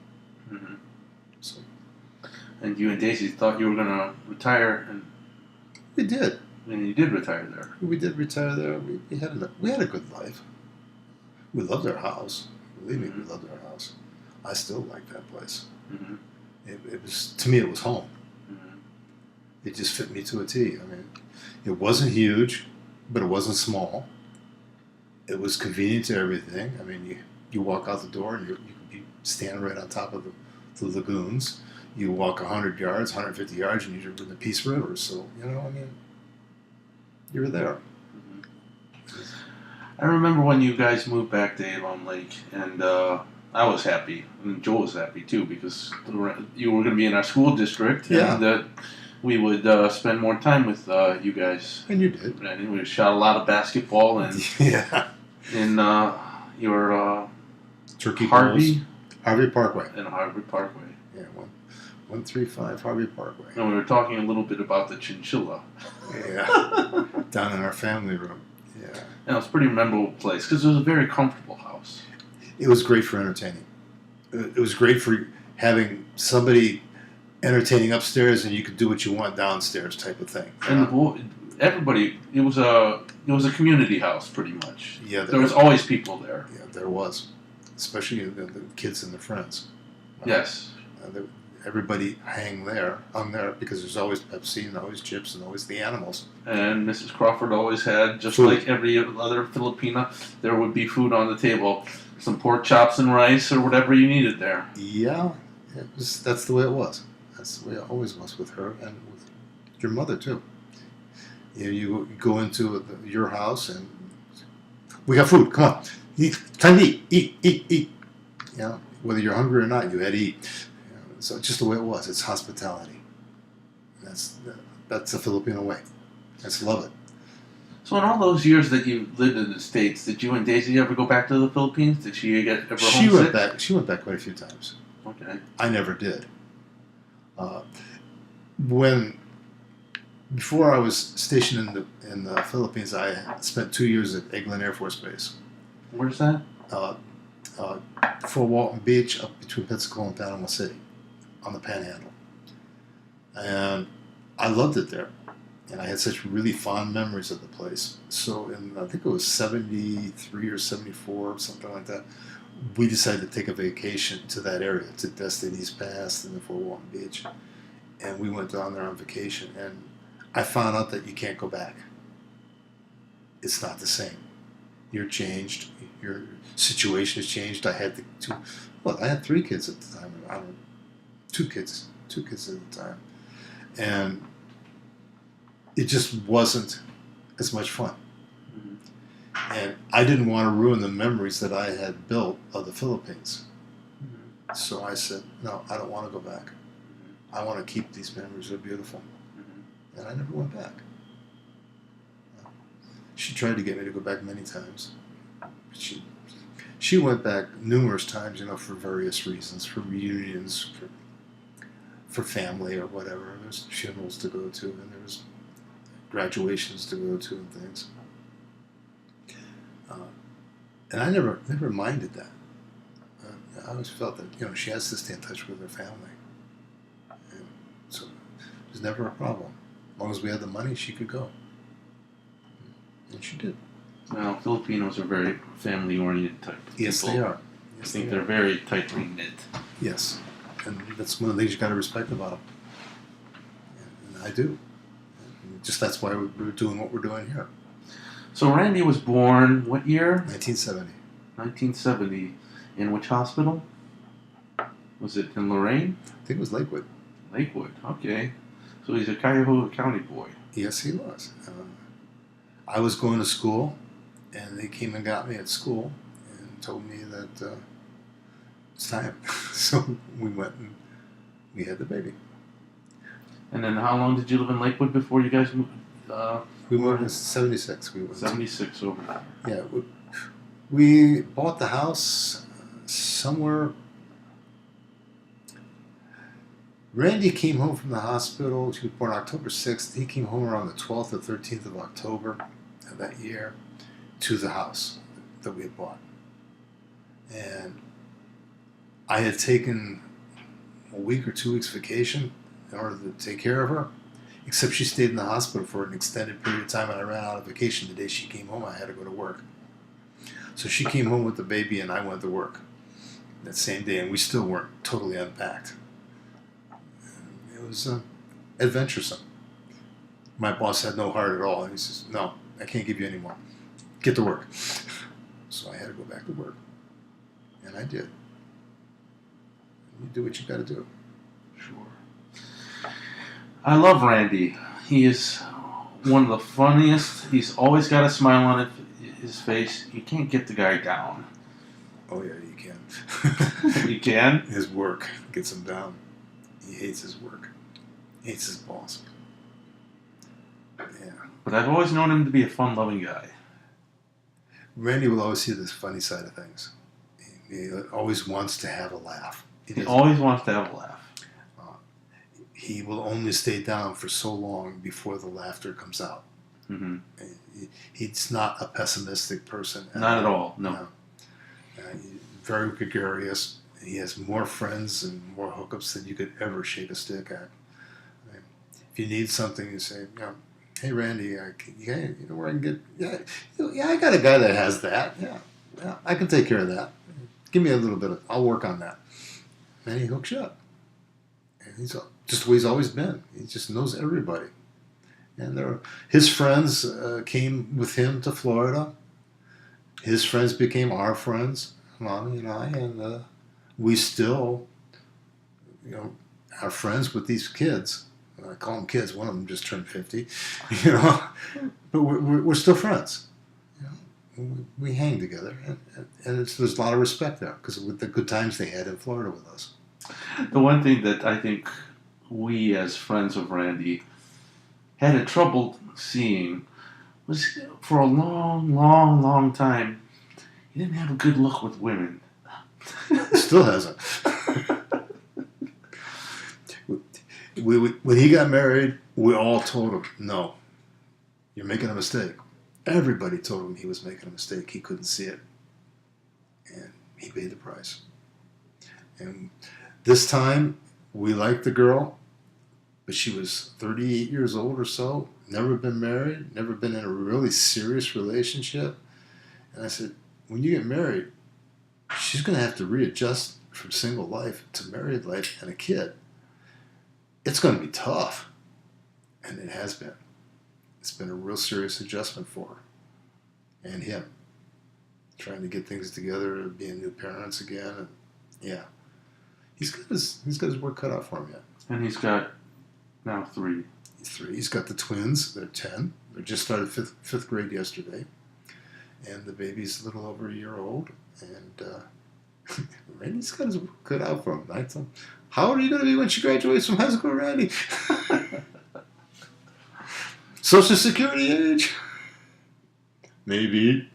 [SPEAKER 1] Mm-hmm.
[SPEAKER 2] So,
[SPEAKER 1] and you and Daisy thought you were going to retire, and
[SPEAKER 2] we did.
[SPEAKER 1] And you did retire there.
[SPEAKER 2] We did retire there. We had a good life. We loved our house. Believe me, we loved our house. I still like that place. Mm-hmm. It was, to me, it was home. Mm-hmm. It just fit me to a T. I mean, it wasn't huge, but it wasn't small. It was convenient to everything. I mean, you walk out the door and you could be standing right on top of the lagoons. You walk 100 yards, 150 yards, and you're in the Peace River. So, I mean, you were there.
[SPEAKER 1] Mm-hmm. I remember when you guys moved back to Avon Lake, and I was happy, and Joel was happy too, because you were going to be in our school district,
[SPEAKER 2] yeah.
[SPEAKER 1] And we would spend more time with you guys.
[SPEAKER 2] And you did.
[SPEAKER 1] And we shot a lot of basketball and
[SPEAKER 2] Yeah.
[SPEAKER 1] in your
[SPEAKER 2] Turkey
[SPEAKER 1] Harvey
[SPEAKER 2] Bowls. Harvey Parkway.
[SPEAKER 1] and Harvey Parkway.
[SPEAKER 2] Yeah, 135 Harvey Parkway.
[SPEAKER 1] And we were talking a little bit about the chinchilla.
[SPEAKER 2] Yeah. Down in our family room. Yeah.
[SPEAKER 1] And it was a pretty memorable place because it was a very comfortable house.
[SPEAKER 2] It was great for entertaining. It was great for having somebody entertaining upstairs, and you could do what you want downstairs, type of thing.
[SPEAKER 1] And everybody, it was a community house pretty much.
[SPEAKER 2] Yeah,
[SPEAKER 1] There was always people there.
[SPEAKER 2] Yeah, there was, especially the kids and their friends.
[SPEAKER 1] Yes.
[SPEAKER 2] Everybody hung there because there's always Pepsi and always chips and always the animals.
[SPEAKER 1] And Mrs. Crawford always had, just
[SPEAKER 2] Food.
[SPEAKER 1] like every other Filipina, there would be food on the table. Some pork chops and rice or whatever you needed there.
[SPEAKER 2] Yeah, that's the way it was. That's the way it always was with her and with your mother too. You go into your house and we got food. Come on, time to eat. Whether you're hungry or not, you had to eat. So it's just the way it was. It's hospitality. That's the Filipino way. I just love it.
[SPEAKER 1] So in all those years that you lived in the States, did you and Daisy ever go back to the Philippines? Did she ever homesick?
[SPEAKER 2] She went back quite a few times.
[SPEAKER 1] Okay.
[SPEAKER 2] I never did. Before I was stationed in the Philippines, I spent 2 years at Eglin Air Force Base.
[SPEAKER 1] Where's that?
[SPEAKER 2] Fort Walton Beach, up between Pensacola and Panama City, on the Panhandle. And I loved it there. And I had such really fond memories of the place. So I think it was 73 or 74, something like that, we decided to take a vacation to that area, to Destiny's Pass and the Fort Walton Beach. And we went down there on vacation. And I found out that you can't go back. It's not the same. You're changed. Your situation has changed. I had I had 3 kids at the time. I don't, 2 kids at the time. And it just wasn't as much fun. Mm-hmm. And I didn't want to ruin the memories that I had built of the Philippines. Mm-hmm. So I said, no, I don't want to go back. Mm-hmm. I want to keep these memories. They're beautiful. Mm-hmm. And I never went back. She tried to get me to go back many times. She went back numerous times, for various reasons, for reunions, for family or whatever. There's funerals to go to, and there was graduations to go to and things. And I never minded that. I always felt that, she has to stay in touch with her family. And so it was never a problem. As long as we had the money, she could go. And she did.
[SPEAKER 1] Well, Filipinos are very family-oriented type of people.
[SPEAKER 2] Yes, they are.
[SPEAKER 1] I think they're very tightly knit.
[SPEAKER 2] Yes. And that's one of the things you got to respect about them. And I do. And just that's why we're doing what we're doing here.
[SPEAKER 1] So Randy was born what year?
[SPEAKER 2] 1970.
[SPEAKER 1] 1970. In which hospital? Was it in Lorraine?
[SPEAKER 2] I think it was Lakewood.
[SPEAKER 1] Lakewood, okay. So he's a Cuyahoga County boy.
[SPEAKER 2] Yes, he was. I was going to school, and they came and got me at school and told me that it's time. So we went and we had the baby.
[SPEAKER 1] And then how long did you live in Lakewood before you guys moved?
[SPEAKER 2] We moved in 76.
[SPEAKER 1] 76 over there.
[SPEAKER 2] Yeah. We bought the house somewhere. Randy came home from the hospital. She was born October 6th. He came home around the 12th or 13th of October of that year to the house that we had bought. And I had taken a week or 2 weeks vacation in order to take care of her, except she stayed in the hospital for an extended period of time, and I ran out of vacation the day she came home. I had to go to work. So she came home with the baby, and I went to work that same day, and we still weren't totally unpacked. It was adventuresome. My boss had no heart at all. He says, no, I can't give you any more. Get to work. So I had to go back to work. And I did. You do what you got to do.
[SPEAKER 1] Sure. I love Randy. He is one of the funniest. He's always got a smile on his face. You can't get the guy down.
[SPEAKER 2] Oh, yeah, you can.
[SPEAKER 1] You can?
[SPEAKER 2] His work gets him down. He hates his work. He hates his boss. Yeah.
[SPEAKER 1] But I've always known him to be a fun-loving guy.
[SPEAKER 2] Randy will always see this funny side of things. He always wants to have a laugh.
[SPEAKER 1] He always wants to have a laugh.
[SPEAKER 2] He will only stay down for so long before the laughter comes out.
[SPEAKER 1] Mm-hmm.
[SPEAKER 2] He's not a pessimistic person.
[SPEAKER 1] Not at all, no.
[SPEAKER 2] He's very gregarious. He has more friends and more hookups than you could ever shake a stick at. If you need something, you say, hey, Randy, you know where I can get... Yeah, I got a guy that has that. Yeah, I can take care of that. Give me a little bit I'll work on that. And he hooks you up. And he's just the way he's always been. He just knows everybody. And his friends came with him to Florida. His friends became our friends, Mommy and I, and we still, are friends with these kids. I call them kids. One of them just turned 50, but we're still friends. We hang together, and there's a lot of respect there because of the good times they had in Florida with us.
[SPEAKER 1] The one thing that I think we, as friends of Randy, had a trouble seeing was for a long, long, long time, he didn't have a good look with women.
[SPEAKER 2] Still hasn't. When he got married, we all told him, no, you're making a mistake. Everybody told him he was making a mistake. He couldn't see it. And he paid the price. And this time, we liked the girl, but she was 38 years old or so, never been married, never been in a really serious relationship. And I said, when you get married, she's going to have to readjust from single life to married life and a kid. It's going to be tough. And it has been. It's been a real serious adjustment for her. And him. Trying to get things together, being new parents again. And yeah. He's got his work cut out for him yet.
[SPEAKER 1] And he's got now 3.
[SPEAKER 2] He's 3. He's got the twins. They're 10. They just started fifth grade yesterday. And the baby's a little over a year old. And Randy's got his work cut out for him. I told him, how old are you going to be when she graduates from high school, Randy? Social Security age? Maybe.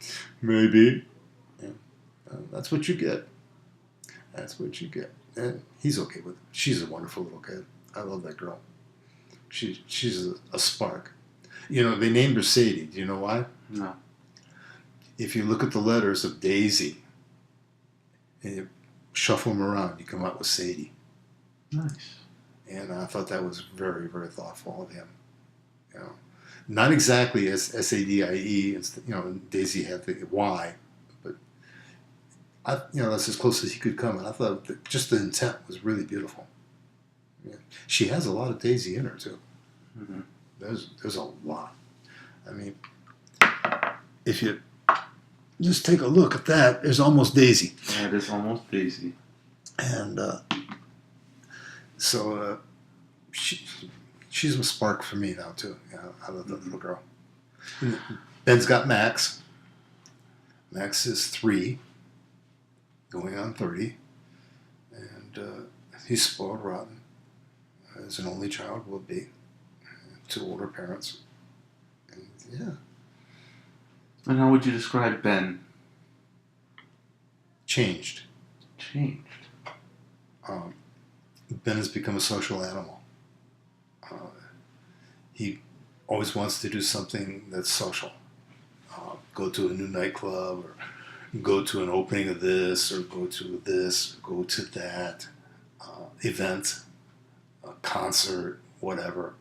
[SPEAKER 2] Yeah. That's what you get. That's what you get. And he's okay with it. She's a wonderful little kid. I love that girl. She's a spark. They named her Sadie. Do you know why?
[SPEAKER 1] No.
[SPEAKER 2] If you look at the letters of Daisy and you shuffle them around, you come out with Sadie.
[SPEAKER 1] Nice.
[SPEAKER 2] And I thought that was very, very thoughtful of him. Not exactly as Sadie. Daisy had the Y, but that's as close as he could come. And I thought that just the intent was really beautiful. Yeah. She has a lot of Daisy in her too.
[SPEAKER 1] Mm-hmm.
[SPEAKER 2] There's a lot. I mean, if you just take a look at that, there's almost Daisy.
[SPEAKER 1] Yeah, it is almost Daisy.
[SPEAKER 2] And so she's a spark for me now too. I love that little girl. Ben's got Max. Max is 3, going on 30, and he's spoiled rotten, as an only child will be. 2 older parents, and yeah.
[SPEAKER 1] And how would you describe Ben?
[SPEAKER 2] Changed. Ben has become a social animal. He always wants to do something that's social. Go to a new nightclub, or go to an opening of this, or go to this, or go to that event, a concert, whatever.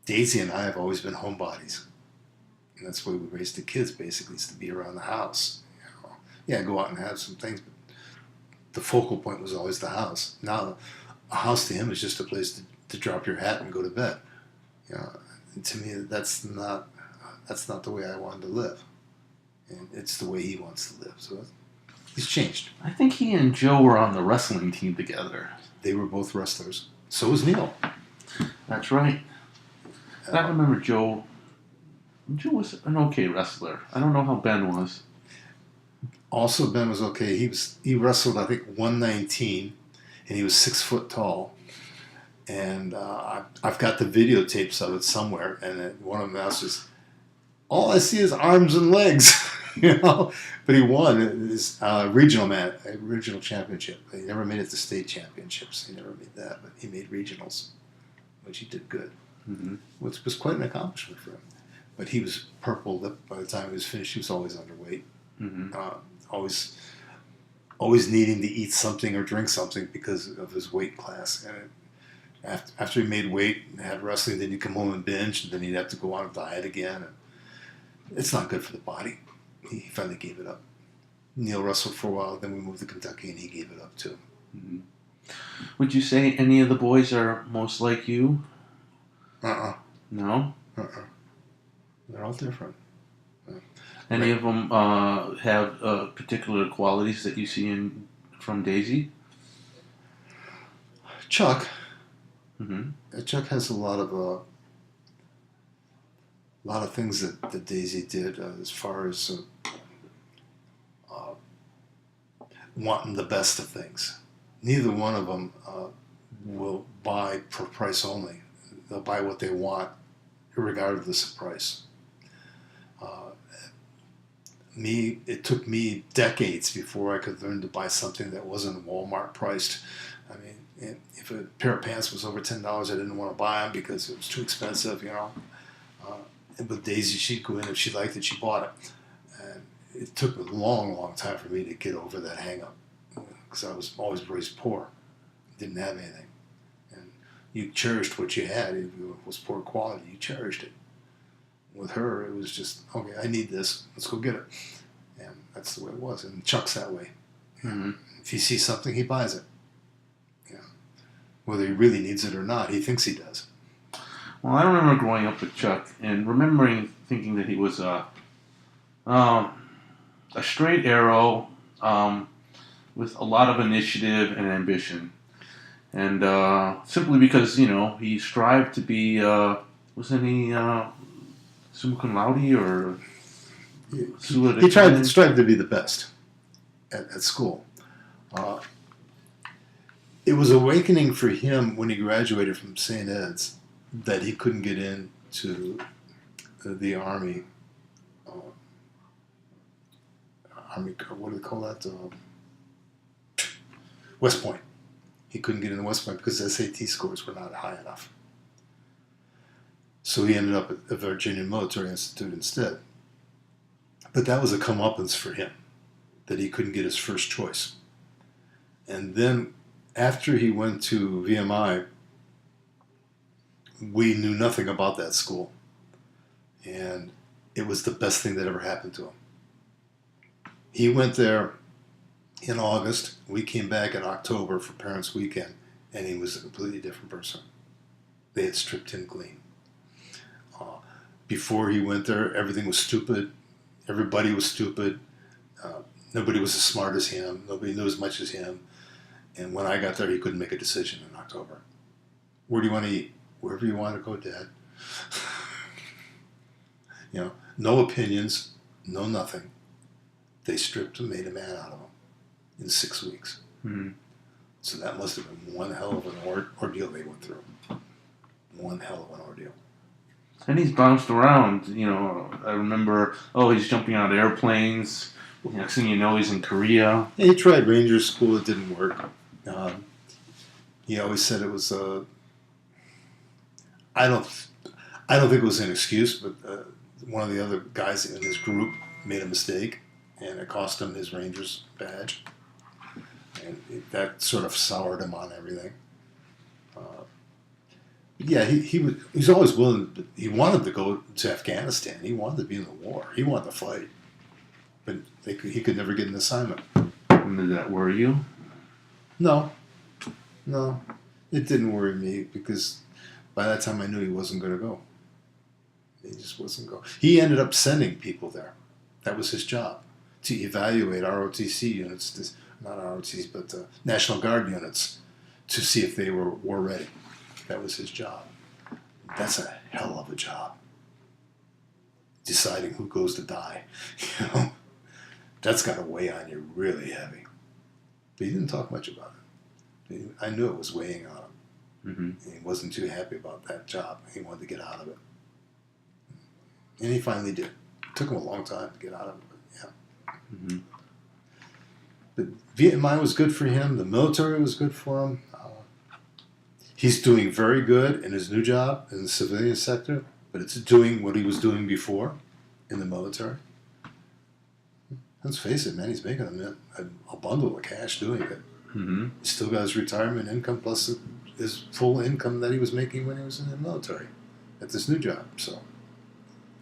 [SPEAKER 2] Daisy and I have always been homebodies. And that's why we raised the kids, basically, is to be around the house. Yeah, go out and have some things, but the focal point was always the house. Now, a house to him is just a place to drop your hat and go to bed. And to me, that's not the way I wanted to live. And it's the way he wants to live. So he's changed.
[SPEAKER 1] I think he and Joe were on the wrestling team together.
[SPEAKER 2] They were both wrestlers. So was Neil.
[SPEAKER 1] That's right. I remember Joe. Joe was an okay wrestler. I don't know how Ben was.
[SPEAKER 2] Also, Ben was okay. He wrestled, I think, 119, and he was 6 foot tall. And I've got the videotapes of it somewhere, and one of them asks, all I see is arms and legs, you know. But he won his regional championship. He never made it to state championships. He never made that, but he made regionals, which he did good, which was quite an accomplishment for him. But he was purple lipped by the time he was finished. He was always underweight, always needing to eat something or drink something because of his weight class. And after he made weight and had wrestling, then he'd come home and binge, and then he'd have to go on a diet again. And it's not good for the body. He finally gave it up. Neil wrestled for a while, then we moved to Kentucky, and he gave it up too.
[SPEAKER 1] Mm-hmm. Would you say any of the boys are most like you? No?
[SPEAKER 2] They're all different.
[SPEAKER 1] Any of them have particular qualities that you see from Daisy?
[SPEAKER 2] Chuck.
[SPEAKER 1] Mm-hmm.
[SPEAKER 2] Chuck has a lot of things that Daisy did as far as wanting the best of things. Neither one of them will buy for price only. They'll buy what they want, regardless of price. It took me decades before I could learn to buy something that wasn't Walmart priced. I mean, if a pair of pants was over $10, I didn't want to buy them because it was too expensive, you know. And with Daisy, she'd go in, if she liked it, she bought it. And it took a long, long time for me to get over that hang-up because I was always raised poor, didn't have anything. And you cherished what you had. If it was poor quality, you cherished it. With her, it was just, okay, I need this, let's go get it. And that's the way it was. And Chuck's that way.
[SPEAKER 1] Mm-hmm.
[SPEAKER 2] If he sees something, he buys it. Yeah. Whether he really needs it or not, he thinks he does.
[SPEAKER 1] Well, I remember growing up with Chuck and thinking that he was a straight arrow with a lot of initiative and ambition. And simply because, he strived to be, wasn't he summa cum laude or
[SPEAKER 2] he tried to be the best at school. It was awakening for him when he graduated from St. Ed's that he couldn't get into the Army. What do they call that? West Point. He couldn't get into West Point because SAT scores were not high enough. So he ended up at the Virginia Military Institute instead. But that was a comeuppance for him, that he couldn't get his first choice. And then after he went to VMI, we knew nothing about that school. And it was the best thing that ever happened to him. He went there in August. We came back in October for Parents' Weekend, and he was a completely different person. They had stripped him clean. Before he went there, everything was stupid. Everybody was stupid. Nobody was as smart as him. Nobody knew as much as him. And when I got there, he couldn't make a decision in October. Where do you want to eat? Wherever you want to go, Dad. No opinions, no nothing. They stripped and made a man out of him in 6 weeks.
[SPEAKER 1] Mm-hmm.
[SPEAKER 2] So that must have been one hell of an ordeal they went through. One hell of an ordeal.
[SPEAKER 1] And he's bounced around. I remember, he's jumping out of airplanes. Next thing you know, he's in Korea.
[SPEAKER 2] Yeah, he tried Ranger School. It didn't work. He always said it was I don't think it was an excuse, but one of the other guys in his group made a mistake, and it cost him his Rangers badge. And that sort of soured him on everything. Yeah, he was always willing. He wanted to go to Afghanistan. He wanted to be in the war. He wanted to fight, but he could never get an assignment.
[SPEAKER 1] And did that worry you?
[SPEAKER 2] No, it didn't worry me because by that time I knew he wasn't going to go. He just wasn't going. He ended up sending people there. That was his job, to evaluate ROTC units, not ROTCs, but National Guard units, to see if they were war ready. That was his job. That's a hell of a job. Deciding who goes to die. That's got to weigh on you really heavy. But he didn't talk much about it. I knew it was weighing on him.
[SPEAKER 1] Mm-hmm.
[SPEAKER 2] And he wasn't too happy about that job. He wanted to get out of it. And he finally did. It took him a long time to get out of it, but yeah.
[SPEAKER 1] Mm-hmm.
[SPEAKER 2] But Vietnam was good for him. The military was good for him. He's doing very good in his new job in the civilian sector, but it's doing what he was doing before in the military. Let's face it, man, he's making a bundle of cash doing it.
[SPEAKER 1] Mm-hmm.
[SPEAKER 2] He's still got his retirement income plus his full income that he was making when he was in the military at this new job. So,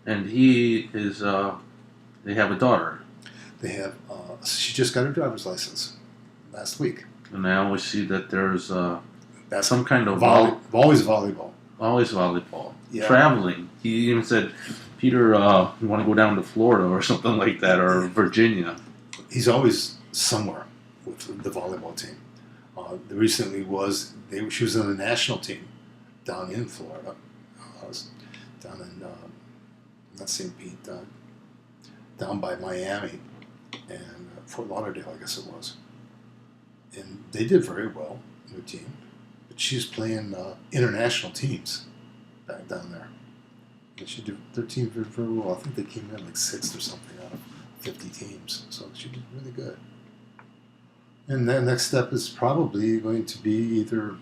[SPEAKER 1] And he is. They have a daughter,
[SPEAKER 2] they have. She just got her driver's license last week.
[SPEAKER 1] and I always see that there's
[SPEAKER 2] That's
[SPEAKER 1] some kind of
[SPEAKER 2] always volleyball.
[SPEAKER 1] always volleyball.
[SPEAKER 2] Yeah.
[SPEAKER 1] Traveling. He even said, Peter, you want to go down to Florida or something like that, or Virginia.
[SPEAKER 2] He's always somewhere with the volleyball team. Recently she was on the national team down in Florida. Down in not St. Pete, down by Miami and Fort Lauderdale, I guess it was. And they did very well, their team. But she's playing international teams back down there. And she did their team very, very well. I think they came in like 6th or something out of 50 teams. So she did really good. And the next step is probably going to be either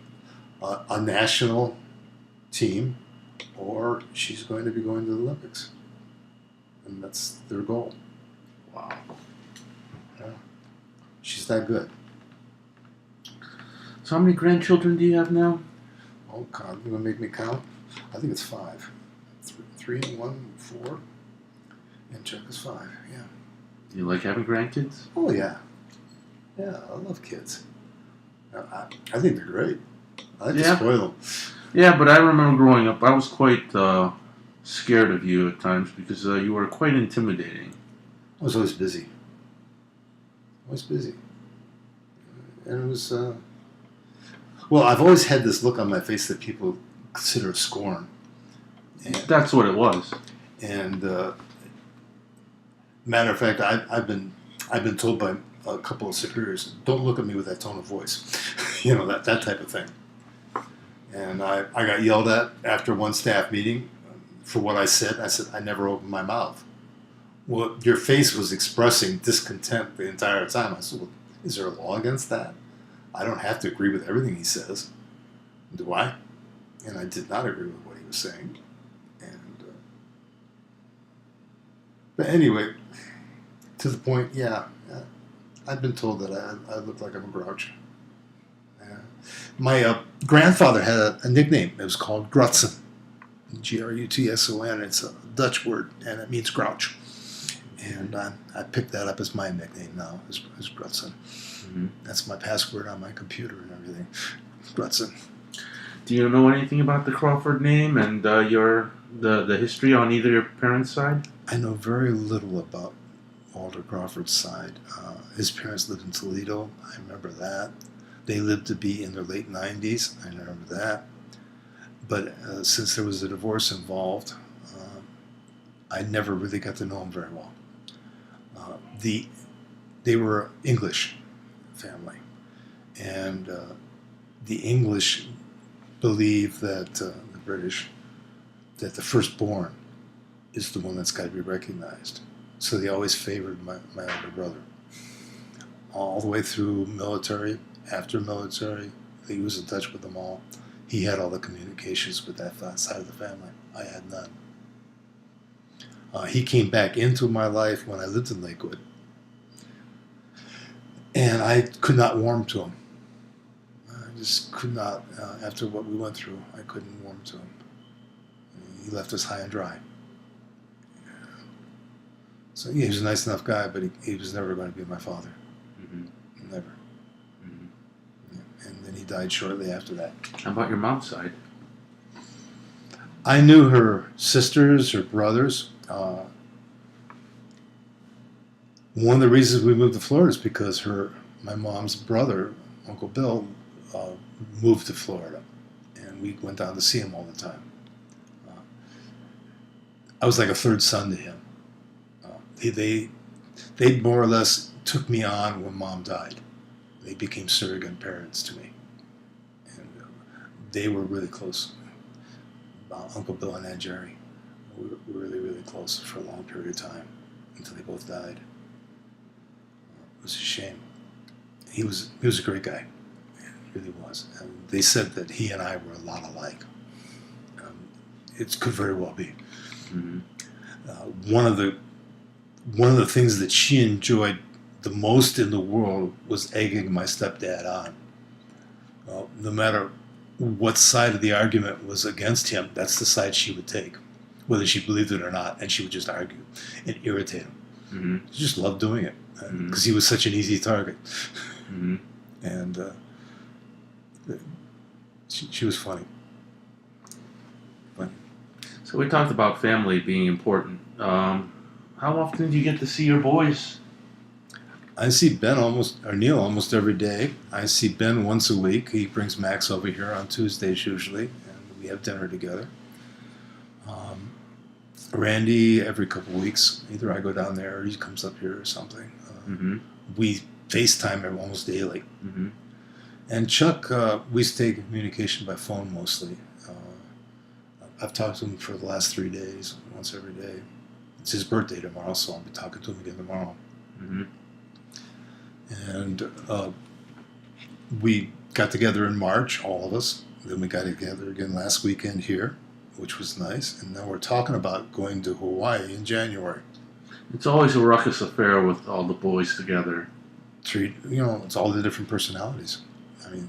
[SPEAKER 2] a national team or she's going to be going to the Olympics. And that's their goal.
[SPEAKER 1] Wow.
[SPEAKER 2] Yeah. She's that good.
[SPEAKER 1] So how many grandchildren do you have now?
[SPEAKER 2] Oh, God, you want to make me count? I think it's 5. 3 and 1, 4. And Chuck is 5, yeah.
[SPEAKER 1] Do you like having grandkids?
[SPEAKER 2] Oh, yeah. Yeah, I love kids. I think they're great. I like to spoil them.
[SPEAKER 1] Yeah, but I remember growing up, I was quite scared of you at times because you were quite intimidating.
[SPEAKER 2] I was always busy. And it was... well, I've always had this look on my face that people consider scorn. And,
[SPEAKER 1] That's what it was.
[SPEAKER 2] And matter of fact, I've been told by a couple of superiors, don't look at me with that tone of voice. that type of thing. And I got yelled at after one staff meeting for what I said. I said, I never opened my mouth. Well, your face was expressing discontent the entire time. I said, well, is there a law against that? I don't have to agree with everything he says. Do I? And I did not agree with what he was saying. And but anyway, to the point, yeah, I've been told that I look like I'm a grouch. My grandfather had a nickname. It was called Grutson. Grutson. It's a Dutch word, and it means grouch. And I picked that up as my nickname now, is Grutson. Mm-hmm. That's my password on my computer and everything. Grutson.
[SPEAKER 1] Do you know anything about the Crawford name and the history on either your parents' side?
[SPEAKER 2] I know very little about Walter Crawford's side. His parents lived in Toledo. I remember that. They lived to be in their late 90s. I remember that. But since there was a divorce involved, I never really got to know him very well. They were English family, and the English believe that the British, that the firstborn is the one that's got to be recognized. So they always favored my older brother. All the way through military, after military, he was in touch with them all. He had all the communications with that side of the family. I had none. He came back into my life when I lived in Lakewood. And I could not warm to him. I just could not. After what we went through, I couldn't warm to him. He left us high and dry. So yeah, he was a nice enough guy, but he was never going to be my father. Mm-hmm. Never. Mm-hmm. Yeah. And then he died shortly after that.
[SPEAKER 1] How about your mom's side?
[SPEAKER 2] I knew her sisters, her brothers. One of the reasons we moved to Florida is because my mom's brother, Uncle Bill, moved to Florida, and we went down to see him all the time. I was like a third son to him. They more or less took me on when Mom died. They became surrogate parents to me. And they were really close. Uncle Bill and Aunt Jerry were really, really close for a long period of time until they both died. It was a shame. He was a great guy. He really was. And they said that he and I were a lot alike. It could very well be.
[SPEAKER 1] Mm-hmm.
[SPEAKER 2] One of the things that she enjoyed the most in the world was egging my stepdad on. No matter what side of the argument was against him, that's the side she would take, whether she believed it or not, and she would just argue and irritate him.
[SPEAKER 1] Mm-hmm.
[SPEAKER 2] She just loved doing it because he was such an easy target. Mm-hmm. And she was funny.
[SPEAKER 1] So we talked about family being important. How often do you get to see your boys?
[SPEAKER 2] I see Neil almost every day. I see Ben once a week. He brings Max over here on Tuesdays usually, and we have dinner together. Randy every couple of weeks. Either I go down there or he comes up here or something.
[SPEAKER 1] Mm-hmm.
[SPEAKER 2] We FaceTime almost daily.
[SPEAKER 1] Mm-hmm.
[SPEAKER 2] And Chuck, we stay in communication by phone mostly. I've talked to him for the last 3 days, once every day. It's his birthday tomorrow, so I'll be talking to him again tomorrow.
[SPEAKER 1] Mm-hmm.
[SPEAKER 2] And we got together in March, all of us. Then we got together again last weekend here, which was nice. And now we're talking about going to Hawaii in January.
[SPEAKER 1] It's always a ruckus affair with all the boys together.
[SPEAKER 2] It's all the different personalities. I mean,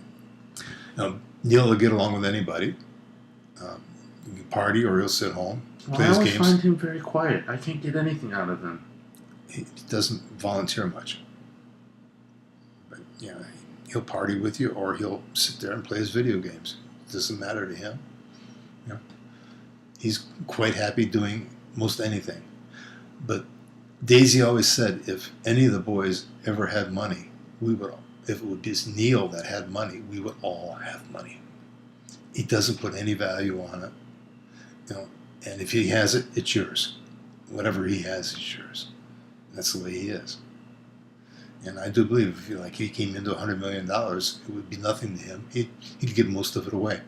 [SPEAKER 2] Neil will get along with anybody. He can party or he'll sit home, play his games.
[SPEAKER 1] I always find him very quiet. I can't get anything out of him.
[SPEAKER 2] He doesn't volunteer much. But, he'll party with you or he'll sit there and play his video games. It doesn't matter to him. He's quite happy doing most anything. But Daisy always said if any of the boys ever had money, if it would be Neil that had money, we would all have money. He doesn't put any value on it. And if he has it, it's yours. Whatever he has is yours. That's the way he is. And I do believe if he came into $100 million, it would be nothing to him. He'd give most of it away.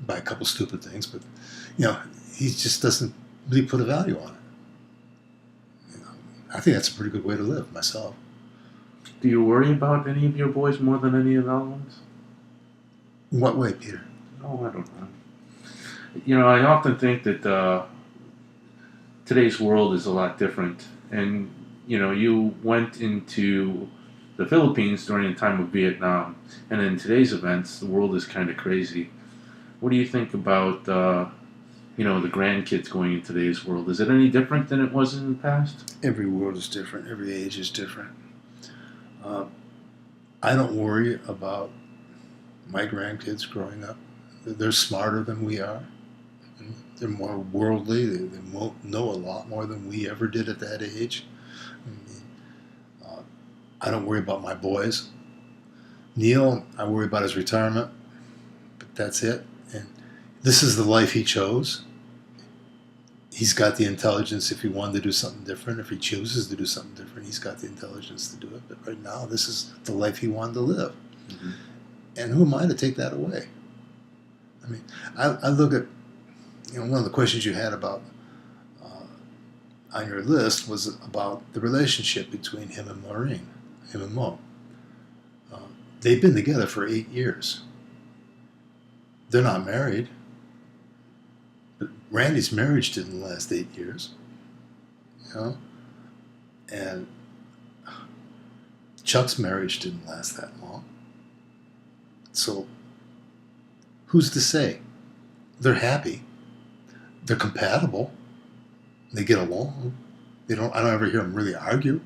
[SPEAKER 2] Buy a couple stupid things, but he just doesn't really put a value on it. I think that's a pretty good way to live myself.
[SPEAKER 1] Do you worry about any of your boys more than any of the other ones?
[SPEAKER 2] In what way, Peter?
[SPEAKER 1] Oh, I don't know. I often think that today's world is a lot different. And, you went into the Philippines during the time of Vietnam. And in today's events, the world is kind of crazy. What do you think about, the grandkids going into today's world? Is it any different than it was in the past?
[SPEAKER 2] Every world is different. Every age is different. I don't worry about my grandkids growing up. They're smarter than we are. They're more worldly. They know a lot more than we ever did at that age. I don't worry about my boys. Neil, I worry about his retirement, but that's it. And this is the life he chose. He's got the intelligence if he wanted to do something different. If he chooses to do something different, he's got the intelligence to do it. But right now, this is the life he wanted to live. Mm-hmm. And who am I to take that away? I mean, I look at, one of the questions you had about on your list was about the relationship between him and Mo. They've been together for 8 years. They're not married. But Randy's marriage didn't last 8 years. And Chuck's marriage didn't last that long. So, who's to say? They're happy. They're compatible. They get along. I don't ever hear them really argue.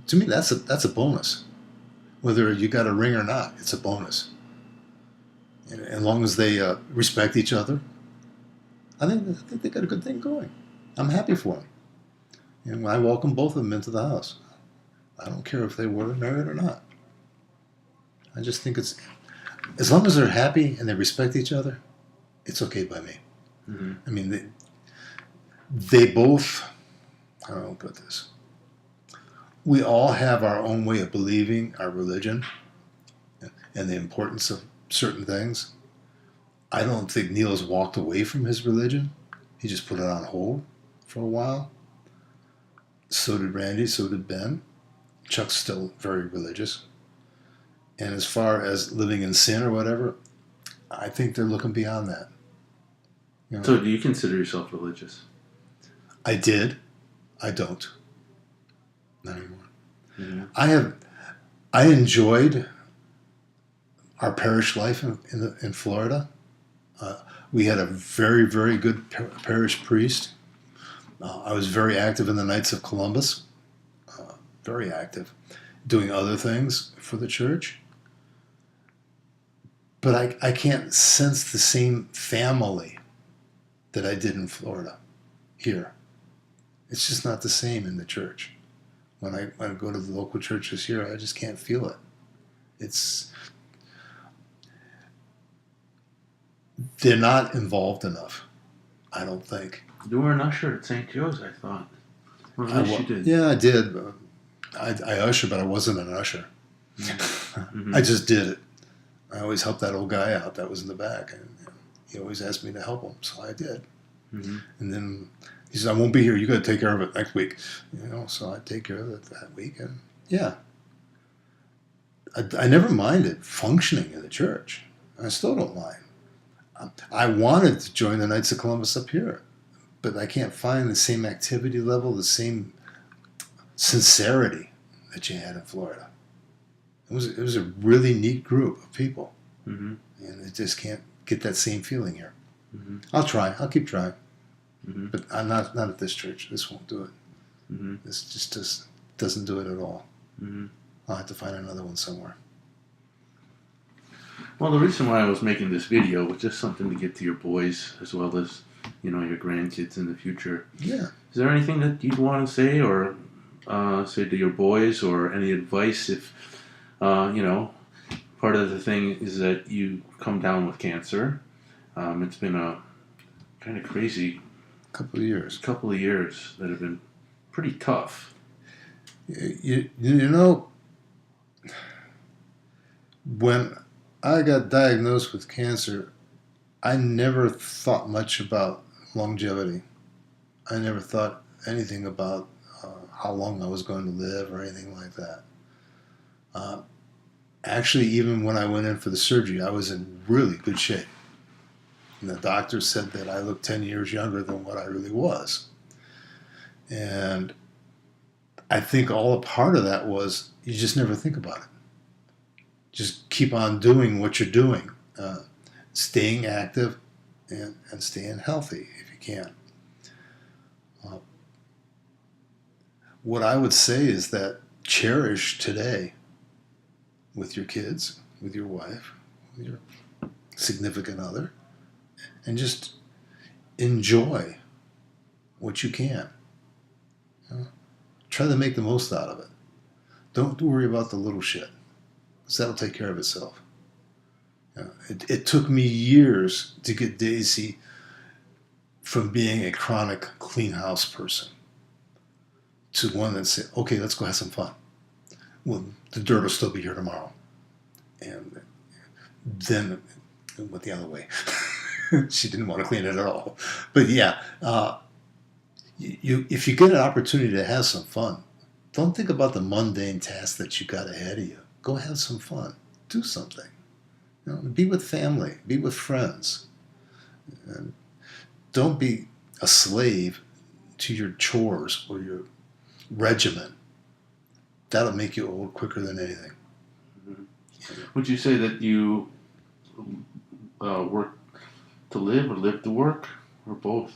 [SPEAKER 2] To me, that's a bonus. Whether you got a ring or not, it's a bonus. And as long as they respect each other, I think they got a good thing going. I'm happy for them. And I welcome both of them into the house. I don't care if they were married or not. I just think it's, as long as they're happy and they respect each other, it's okay by me. Mm-hmm. I mean, they both, I don't know how to put this. We all have our own way of believing our religion. and the importance of certain things. I don't think Neil has walked away from his religion. He just put it on hold for a while. So did Randy, so did Ben. Chuck's still very religious. And as far as living in sin or whatever, I think they're looking beyond that. You know,
[SPEAKER 1] So, do you consider yourself religious?
[SPEAKER 2] I did. I don't. Not anymore.
[SPEAKER 1] Mm-hmm.
[SPEAKER 2] I enjoyed our parish life in Florida. We had a very, very good parish priest. I was very active in the Knights of Columbus. Very active. Doing other things for the church. But I can't sense the same family that I did in Florida here. It's just not the same in the church. When I go to the local churches here, I just can't feel it. They're not involved enough, I don't think.
[SPEAKER 1] You were an usher at St. Joe's, I thought. Well, at least you did.
[SPEAKER 2] Yeah, I did. I ushered, but I wasn't an usher.
[SPEAKER 1] Mm-hmm.
[SPEAKER 2] I just did it. I always helped that old guy out that was in the back, and he always asked me to help him, so I did.
[SPEAKER 1] Mm-hmm.
[SPEAKER 2] And then he said, "I won't be here. You got to take care of it next week." So I take care of it that week, and yeah, I never minded functioning in the church. I still don't mind. I wanted to join the Knights of Columbus up here, but I can't find the same activity level, the same sincerity that you had in Florida. It was a really neat group of people,
[SPEAKER 1] Mm-hmm.
[SPEAKER 2] and I just can't get that same feeling here.
[SPEAKER 1] Mm-hmm.
[SPEAKER 2] I'll try. I'll keep trying,
[SPEAKER 1] Mm-hmm.
[SPEAKER 2] but I'm not at this church. This won't do it.
[SPEAKER 1] Mm-hmm.
[SPEAKER 2] This just doesn't do it at all.
[SPEAKER 1] Mm-hmm.
[SPEAKER 2] I'll have to find another one somewhere.
[SPEAKER 1] Well, the reason why I was making this video was just something to get to your boys as well as, your grandkids in the future.
[SPEAKER 2] Yeah.
[SPEAKER 1] Is there anything that you'd want to say or say to your boys, or any advice if, part of the thing is that you come down with cancer. It's been a kind of crazy
[SPEAKER 2] Couple of years.
[SPEAKER 1] couple of years that have been pretty tough.
[SPEAKER 2] When I got diagnosed with cancer, I never thought much about longevity. I never thought anything about how long I was going to live or anything like that. Actually, even when I went in for the surgery, I was in really good shape. And the doctor said that I looked 10 years younger than what I really was. And I think all a part of that was you just never think about it. Just keep on doing what you're doing, staying active and staying healthy if you can. What I would say is that cherish today with your kids, with your wife, with your significant other, and just enjoy what you can. Try to make the most out of it. Don't worry about the little shit, because that'll take care of itself. It took me years to get Daisy from being a chronic clean house person to one that said, okay, let's go have some fun. Well, the dirt will still be here tomorrow. And then it went the other way. She didn't want to clean it at all. But yeah, if you get an opportunity to have some fun, don't think about the mundane tasks that you got ahead of you. Go have some fun. Do something. Be with family. Be with friends. And don't be a slave to your chores or your regimen. That'll make you old quicker than anything.
[SPEAKER 1] Mm-hmm. Would you say that you work to live or live to work, or both?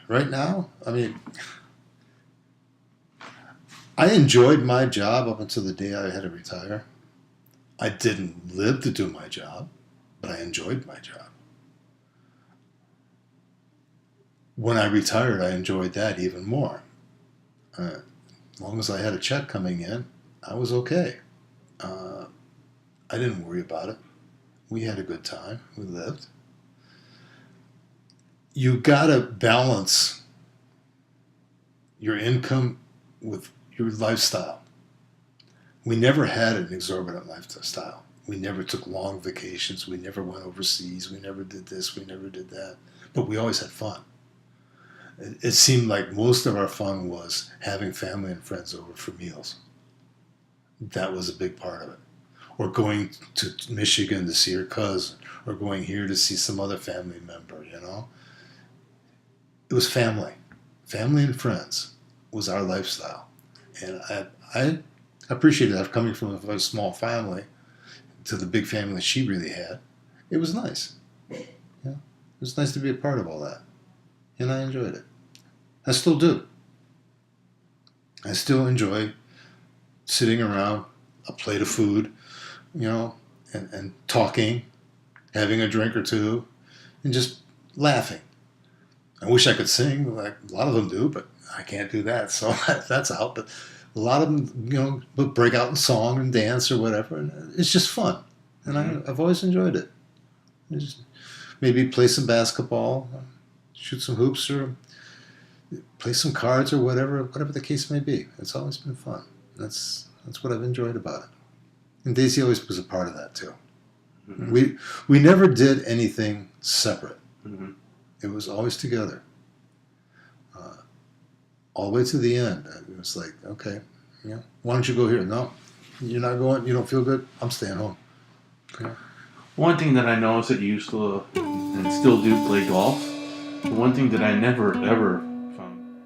[SPEAKER 2] Right now, I enjoyed my job up until the day I had to retire. I didn't live to do my job, but I enjoyed my job. When I retired, I enjoyed that even more. As long as I had a check coming in, I was okay. I didn't worry about it. We had a good time. We lived. You gotta balance your income with your lifestyle. We never had an exorbitant lifestyle. We never took long vacations. We never went overseas. We never did this. We never did that. But we always had fun. It seemed like most of our fun was having family and friends over for meals. That was a big part of it. Or going to Michigan to see your cousin, or going here to see some other family member, you know. It was family. Family and friends was our lifestyle. And I appreciated that coming from a very small family to the big family she really had. It was nice. Yeah. It was nice to be a part of all that. And I enjoyed it. I still do. I still enjoy sitting around a plate of food, you know, and talking, having a drink or two, and just laughing. I wish I could sing, like a lot of them do, but I can't do that, so that's out. But a lot of them, you know, would break out in song and dance or whatever, and it's just fun. And I've always enjoyed it. Just maybe play some basketball, shoot some hoops, or play some cards or whatever the case may be. It's always been fun. That's what I've enjoyed about it. And Daisy always was a part of that too. Mm-hmm. We never did anything separate. Mm-hmm. It was always together. All the way to the end. It was like, okay, you know, why don't you go here? No, you're not going. You don't feel good? I'm staying home. Okay.
[SPEAKER 1] One thing that I noticed that you used to and still do play golf. The one thing that I never ever found